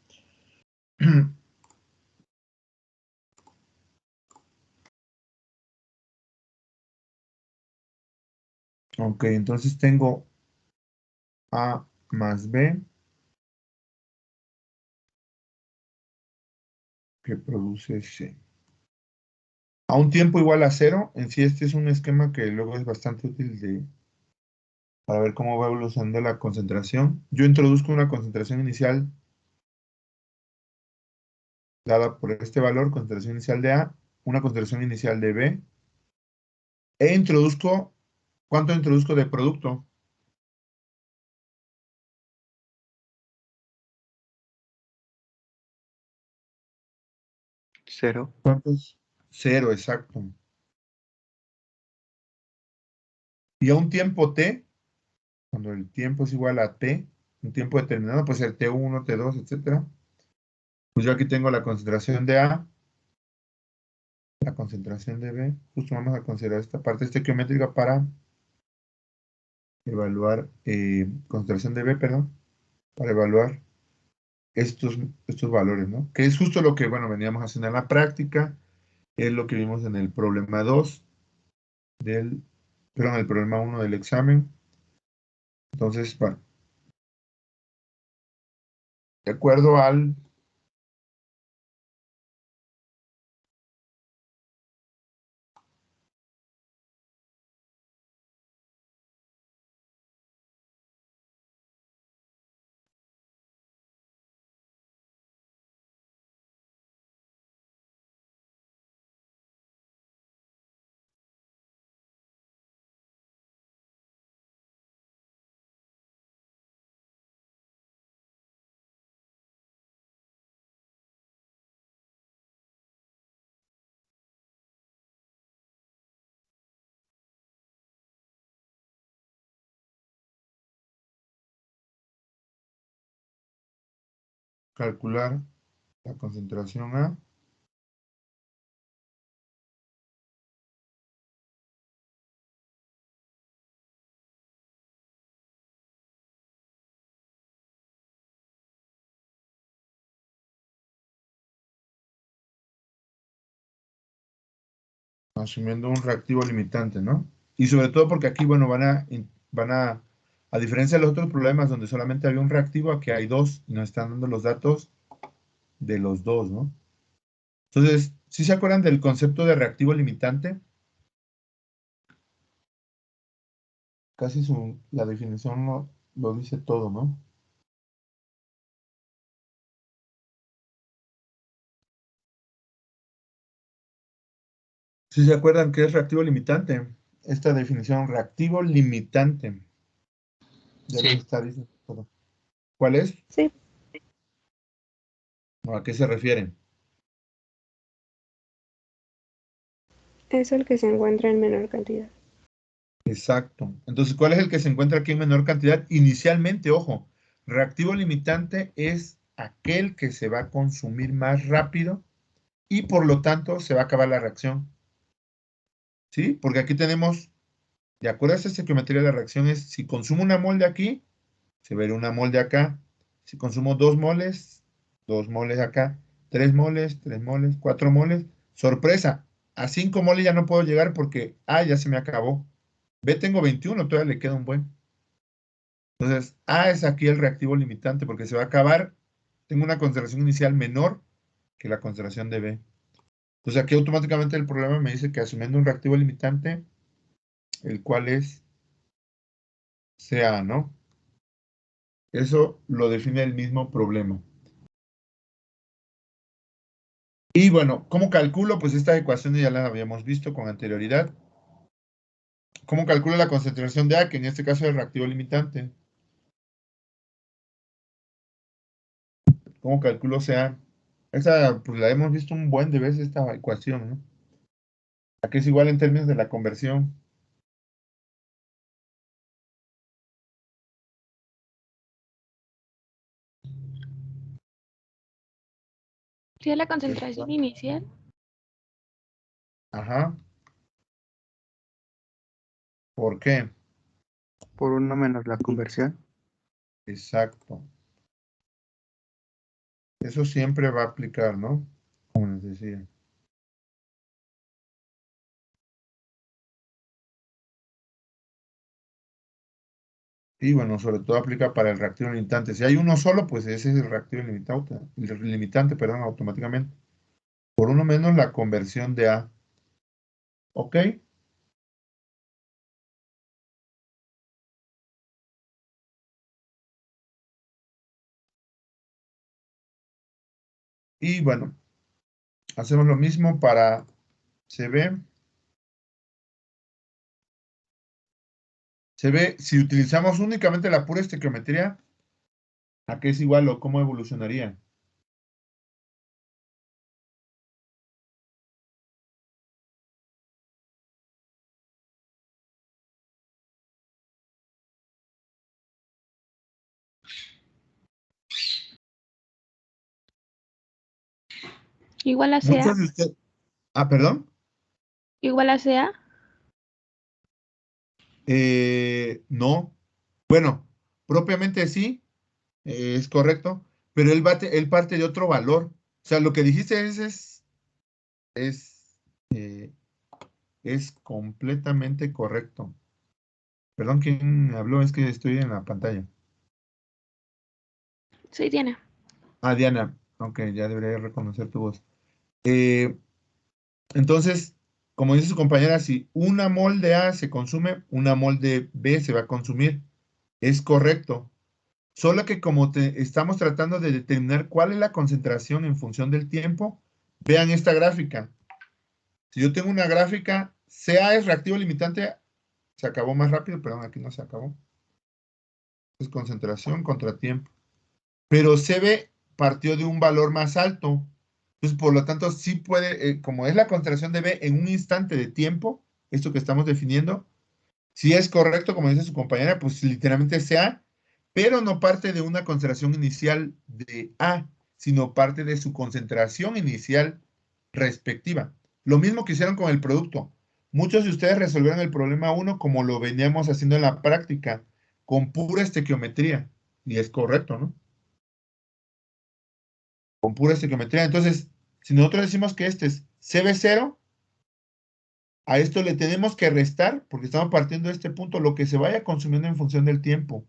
Ok, entonces tengo A más B que produce C. A un tiempo igual a cero, en sí este es un esquema que luego es bastante útil para ver cómo va evolucionando la concentración. Yo introduzco una concentración inicial dada por este valor, concentración inicial de A, una concentración inicial de B, e introduzco, ¿cuánto introduzco de producto? Cero. ¿Cuánto es? Cero, exacto. Y a un tiempo t, cuando el tiempo es igual a t, un tiempo determinado, puede ser t1, t2, etcétera. Pues yo aquí tengo la concentración de A, la concentración de B. Justo vamos a considerar esta parte estequiométrica para evaluar, concentración de B, perdón, para evaluar estos valores, ¿no? Que es justo lo que, bueno, veníamos haciendo en la práctica, es lo que vimos en el problema 2 perdón, el problema 1 del examen. Entonces, bueno, de acuerdo al calcular la concentración A, asumiendo un reactivo limitante, ¿no? Y sobre todo porque aquí, bueno, a diferencia de los otros problemas donde solamente había un reactivo, aquí hay dos y nos están dando los datos de los dos, ¿no? Entonces, ¿sí se acuerdan del concepto de reactivo limitante? Casi la definición lo dice todo, ¿no? ¿Sí se acuerdan qué es reactivo limitante? Esta definición, reactivo limitante. Ya Sí. les está diciendo todo. ¿Cuál es? Sí. ¿O a qué se refieren? Es el que se encuentra en menor cantidad. Exacto. Entonces, ¿cuál es el que se encuentra aquí en menor cantidad? Inicialmente, ojo, reactivo limitante es aquel que se va a consumir más rápido y por lo tanto se va a acabar la reacción. ¿Sí? Porque aquí tenemos, de acuerdo a esta estequiometría, la reacción es, si consumo una mol de aquí, se verá una mol de acá. Si consumo 2 moles acá, 3 moles, 4 moles. Sorpresa, a 5 moles ya no puedo llegar porque A ya se me acabó. B tengo 21, todavía le queda un buen. Entonces, A es aquí el reactivo limitante porque se va a acabar. Tengo una concentración inicial menor que la concentración de B. Entonces, aquí automáticamente el problema me dice que asumiendo un reactivo limitante, el cual es CA, ¿no? Eso lo define el mismo problema. Y bueno, ¿cómo calculo? Pues esta ecuación ya la habíamos visto con anterioridad. ¿Cómo calculo la concentración de A, que en este caso es el reactivo limitante? ¿Cómo calculo CA? Esa, pues la hemos visto un buen de veces, esta ecuación, ¿no? Aquí es igual en términos de la conversión. ¿Sí es la concentración inicial? Ajá. ¿Por qué? Por 1 menos la conversión. Exacto. Eso siempre va a aplicar, ¿no? Como les decía. Y bueno, sobre todo aplica para el reactivo limitante. Si hay uno solo, pues ese es el reactivo limitante, perdón, automáticamente. Por uno menos la conversión de A. ¿Ok? Y bueno, hacemos lo mismo para CB. CB, si utilizamos únicamente la pura estequiometría, ¿a qué es igual o cómo evolucionaría? Igual a CA. Muchos de ustedes. Ah, perdón. Igual a CA. No. Bueno, propiamente sí, es correcto, pero él parte de otro valor. O sea, lo que dijiste eh, es completamente correcto. Perdón, ¿quién habló? Es que estoy en la pantalla. Sí, tiene. Ah, Diana. Ok, ya debería reconocer tu voz. Eh, entonces, como dice su compañera, si una mol de A se consume, una mol de B se va a consumir. Es correcto. Solo que como estamos tratando de determinar cuál es la concentración en función del tiempo, vean esta gráfica. Si yo tengo una gráfica, CA es reactivo limitante, se acabó más rápido, perdón, aquí no se acabó. Es concentración contra tiempo. Pero CB partió de un valor más alto. Entonces, por lo tanto, sí puede, como es la concentración de B en un instante de tiempo, esto que estamos definiendo, si es correcto, como dice su compañera, pues literalmente es CA, pero no parte de una concentración inicial de A, sino parte de su concentración inicial respectiva. Lo mismo que hicieron con el producto. Muchos de ustedes resolvieron el problema 1 como lo veníamos haciendo en la práctica, con pura estequiometría. Y es correcto, ¿no? Con pura estequiometría. Entonces, si nosotros decimos que este es CB0, A esto le tenemos que restar, porque estamos partiendo de este punto, lo que se vaya consumiendo en función del tiempo.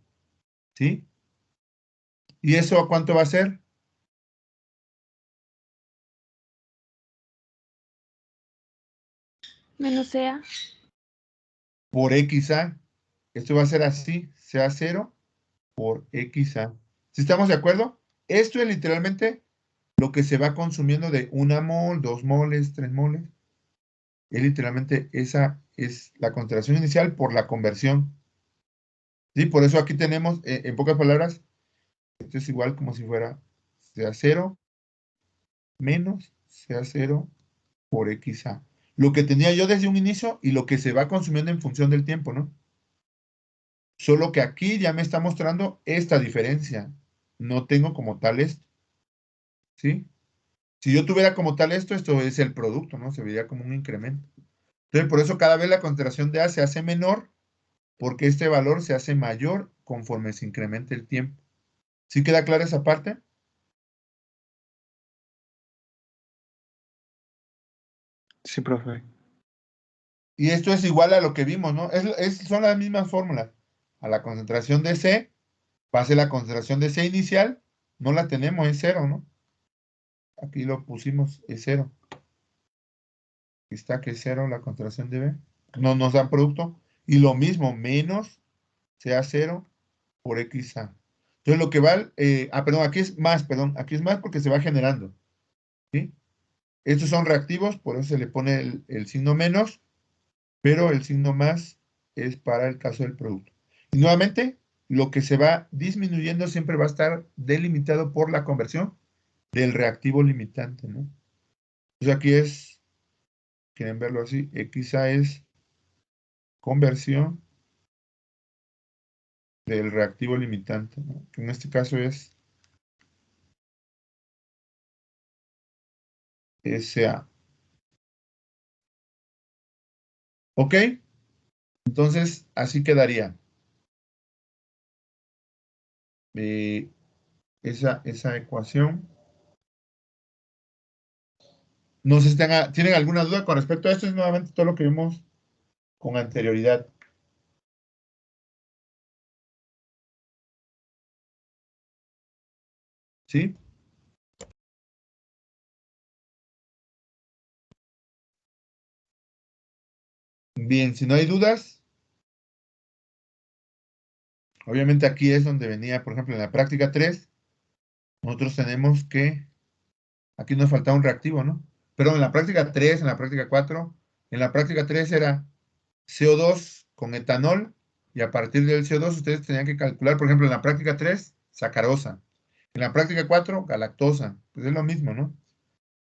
¿Sí? ¿Y eso a cuánto va a ser? Menos sea. Por XA. Esto va a ser así, sea 0 por XA. ¿Sí estamos de acuerdo? Esto es literalmente lo que se va consumiendo de 1 mol, 2 moles, 3 moles. Es literalmente esa es la concentración inicial por la conversión. ¿Sí? Por eso aquí tenemos, en pocas palabras, esto es igual como si fuera sea 0 menos sea 0 por XA. Lo que tenía yo desde un inicio y lo que se va consumiendo en función del tiempo, ¿no? Solo que aquí ya me está mostrando esta diferencia. No tengo como tal esto, ¿sí? Si yo tuviera como tal esto es el producto, ¿no? Se vería como un incremento. Entonces, por eso cada vez la concentración de A se hace menor, porque este valor se hace mayor conforme se incrementa el tiempo. ¿Sí queda clara esa parte? Sí, profe. Y esto es igual a lo que vimos, ¿no? Son las mismas fórmulas. A la concentración de C, pase la concentración de C inicial, no la tenemos, es 0, ¿no? Aquí lo pusimos, es 0. Aquí está que es 0 la concentración de B. No nos dan producto. Y lo mismo, menos sea 0 por XA. Entonces lo que va, perdón, aquí es más porque se va generando, ¿sí? Estos son reactivos, por eso se le pone el signo menos, pero el signo más es para el caso del producto. Y nuevamente, lo que se va disminuyendo siempre va a estar delimitado por la conversión del reactivo limitante, ¿no? Entonces aquí es, quieren verlo así, XA es conversión del reactivo limitante, ¿no? Que en este caso es SA. ¿Ok? Entonces, así quedaría. Esa ecuación. No sé si tienen alguna duda con respecto a esto. Es nuevamente todo lo que vimos con anterioridad. ¿Sí? Bien, si no hay dudas, obviamente aquí es donde venía, por ejemplo, en la práctica 3, nosotros tenemos que, aquí nos faltaba un reactivo, ¿no? Pero en la práctica 3, en la práctica 4, en la práctica 3 era CO2 con etanol, y a partir del CO2 ustedes tenían que calcular, por ejemplo, en la práctica 3, sacarosa. En la práctica 4, galactosa. Pues es lo mismo, ¿no?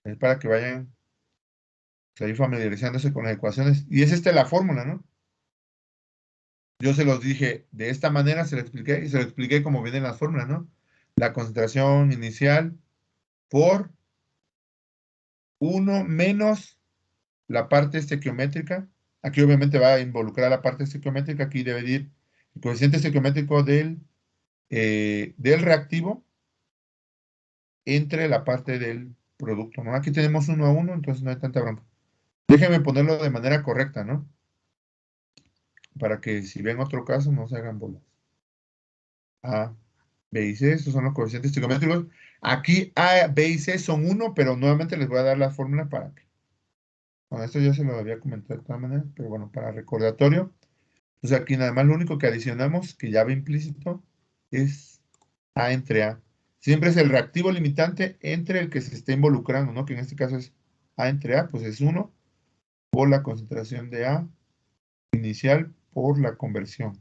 Es para que vayan ahí familiarizándose con las ecuaciones. Y es esta la fórmula, ¿no? Yo se los dije de esta manera, se lo expliqué, y se lo expliqué como vienen las fórmulas, ¿no? La concentración inicial por 1 menos la parte estequiométrica. Aquí obviamente va a involucrar la parte estequiométrica. Aquí debe ir el coeficiente estequiométrico del reactivo entre la parte del producto, ¿no? Aquí tenemos 1 a 1, entonces no hay tanta bronca. Déjenme ponerlo de manera correcta, ¿no? Para que si ven otro caso no se hagan bolas. A, B y C, estos son los coeficientes trigonométricos. Aquí A, B y C son 1, pero nuevamente les voy a dar la fórmula para que. Bueno, esto ya se lo había comentado de todas maneras, pero bueno, para recordatorio. Entonces aquí nada más lo único que adicionamos, que ya va implícito, es A entre A. Siempre es el reactivo limitante entre el que se esté involucrando, ¿no? Que en este caso es A entre A, pues es 1 por la concentración de A inicial por la conversión.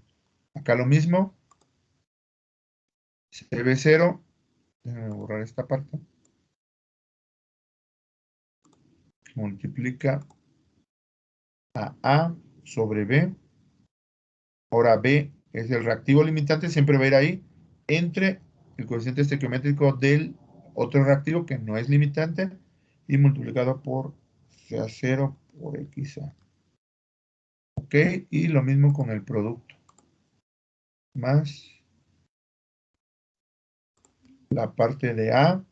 Acá lo mismo, CB0, déjenme borrar esta parte, multiplica a sobre B. Ahora B es el reactivo limitante, siempre va a ir ahí entre el coeficiente estequiométrico del otro reactivo que no es limitante y multiplicado por sea 0 por XA. Ok, y lo mismo con el producto. Más la parte de A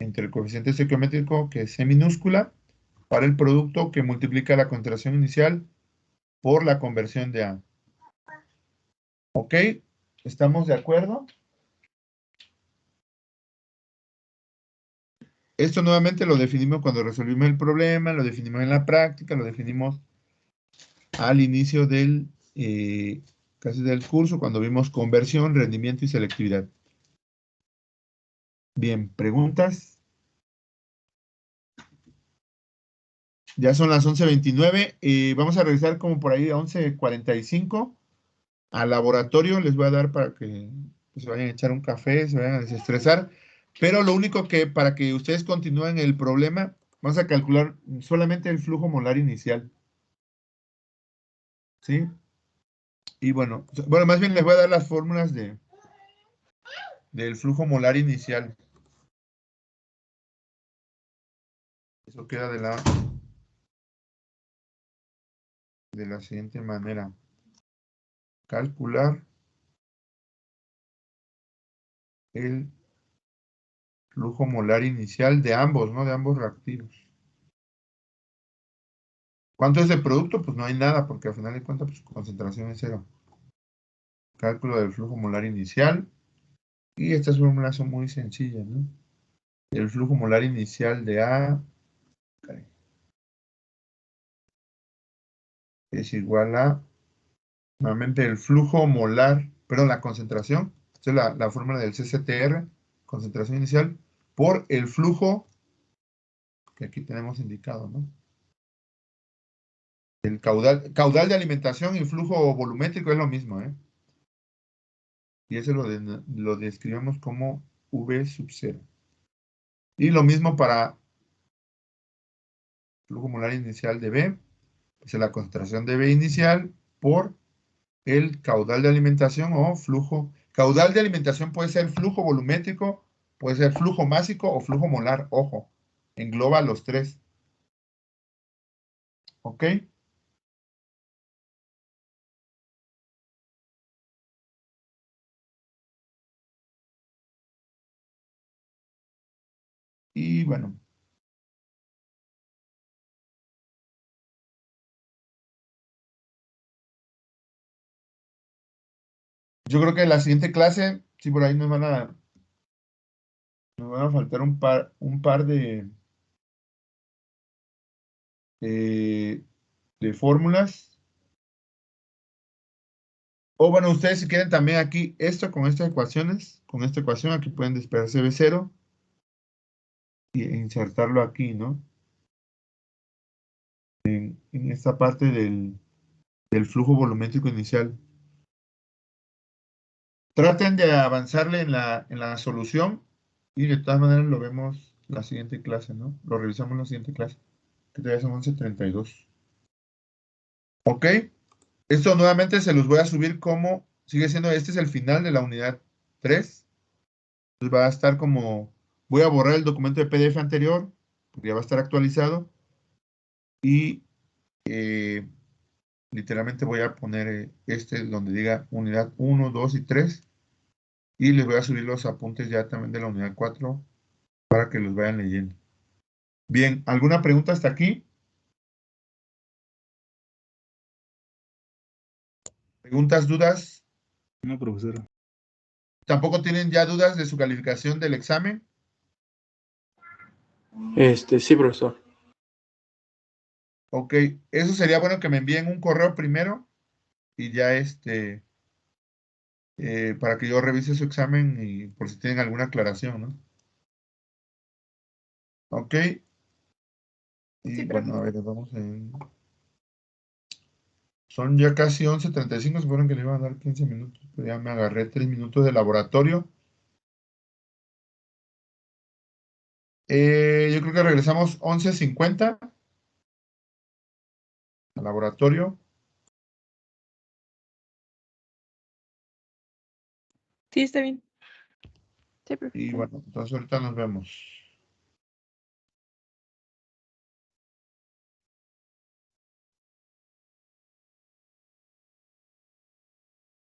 entre el coeficiente estequiométrico que es C minúscula. para el producto que multiplica la concentración inicial por la conversión de A. ¿Ok? ¿Estamos de acuerdo? Esto nuevamente lo definimos cuando resolvimos el problema, lo definimos en la práctica, lo definimos al inicio del, casi del curso, cuando vimos conversión, rendimiento y selectividad. Bien, ¿preguntas? Ya son las 11:29. Vamos a revisar como por ahí a 11:45. Al laboratorio les voy a dar para que se vayan a echar un café, se vayan a desestresar. Pero lo único que para que ustedes continúen el problema, vamos a calcular solamente el flujo molar inicial. ¿Sí? Y bueno, más bien les voy a dar las fórmulas del flujo molar inicial. Eso queda de la siguiente manera. Calcular el flujo molar inicial de ambos, ¿no? De ambos reactivos. ¿Cuánto es el producto? Pues no hay nada, porque al final de cuentas, pues, su concentración es cero. Cálculo del flujo molar inicial. Y estas fórmulas son muy sencillas, ¿no? El flujo molar inicial de A es igual a, nuevamente, el flujo molar, perdón, la concentración. Esta es la fórmula del CCTR, concentración inicial, por el flujo que aquí tenemos indicado, ¿no? El caudal de alimentación y flujo volumétrico es lo mismo, ¿eh? Y eso lo describimos como V sub 0. Y lo mismo para flujo molar inicial de B, pues es la concentración de B inicial por el caudal de alimentación o flujo. Caudal de alimentación puede ser flujo volumétrico, puede ser flujo másico o flujo molar, ojo, engloba los tres. ¿Ok? Y bueno. Yo creo que en la siguiente clase, sí, por ahí nos van a faltar un par de fórmulas. O bueno, ustedes si quieren también aquí esto con estas ecuaciones, con esta ecuación aquí pueden despejar CB0 y insertarlo aquí, ¿no? En esta parte del flujo volumétrico inicial. Traten de avanzarle en la solución y de todas maneras lo vemos la siguiente clase, ¿no? Lo revisamos en la siguiente clase, que todavía son 11:32. ¿Ok? Esto nuevamente se los voy a subir como, sigue siendo, este es el final de la unidad 3. Entonces va a estar como, voy a borrar el documento de PDF anterior, porque ya va a estar actualizado. Y literalmente voy a poner este donde diga unidad 1, 2 y 3. Y les voy a subir los apuntes ya también de la unidad 4 para que los vayan leyendo. Bien, ¿alguna pregunta hasta aquí? ¿Preguntas, dudas? No, profesor. ¿Tampoco tienen ya dudas de su calificación del examen? Sí, profesor. Ok, eso sería bueno que me envíen un correo primero y ya para que yo revise su examen y por si tienen alguna aclaración, ¿no? Ok, y Sí, bueno, profe. a ver, son ya casi 11:35, suponen que le iban a dar 15 minutos, pero ya me agarré 3 minutos de laboratorio. Yo creo que regresamos 11:50 al laboratorio. Sí, está bien. Sí, profe. Y bueno, entonces ahorita nos vemos.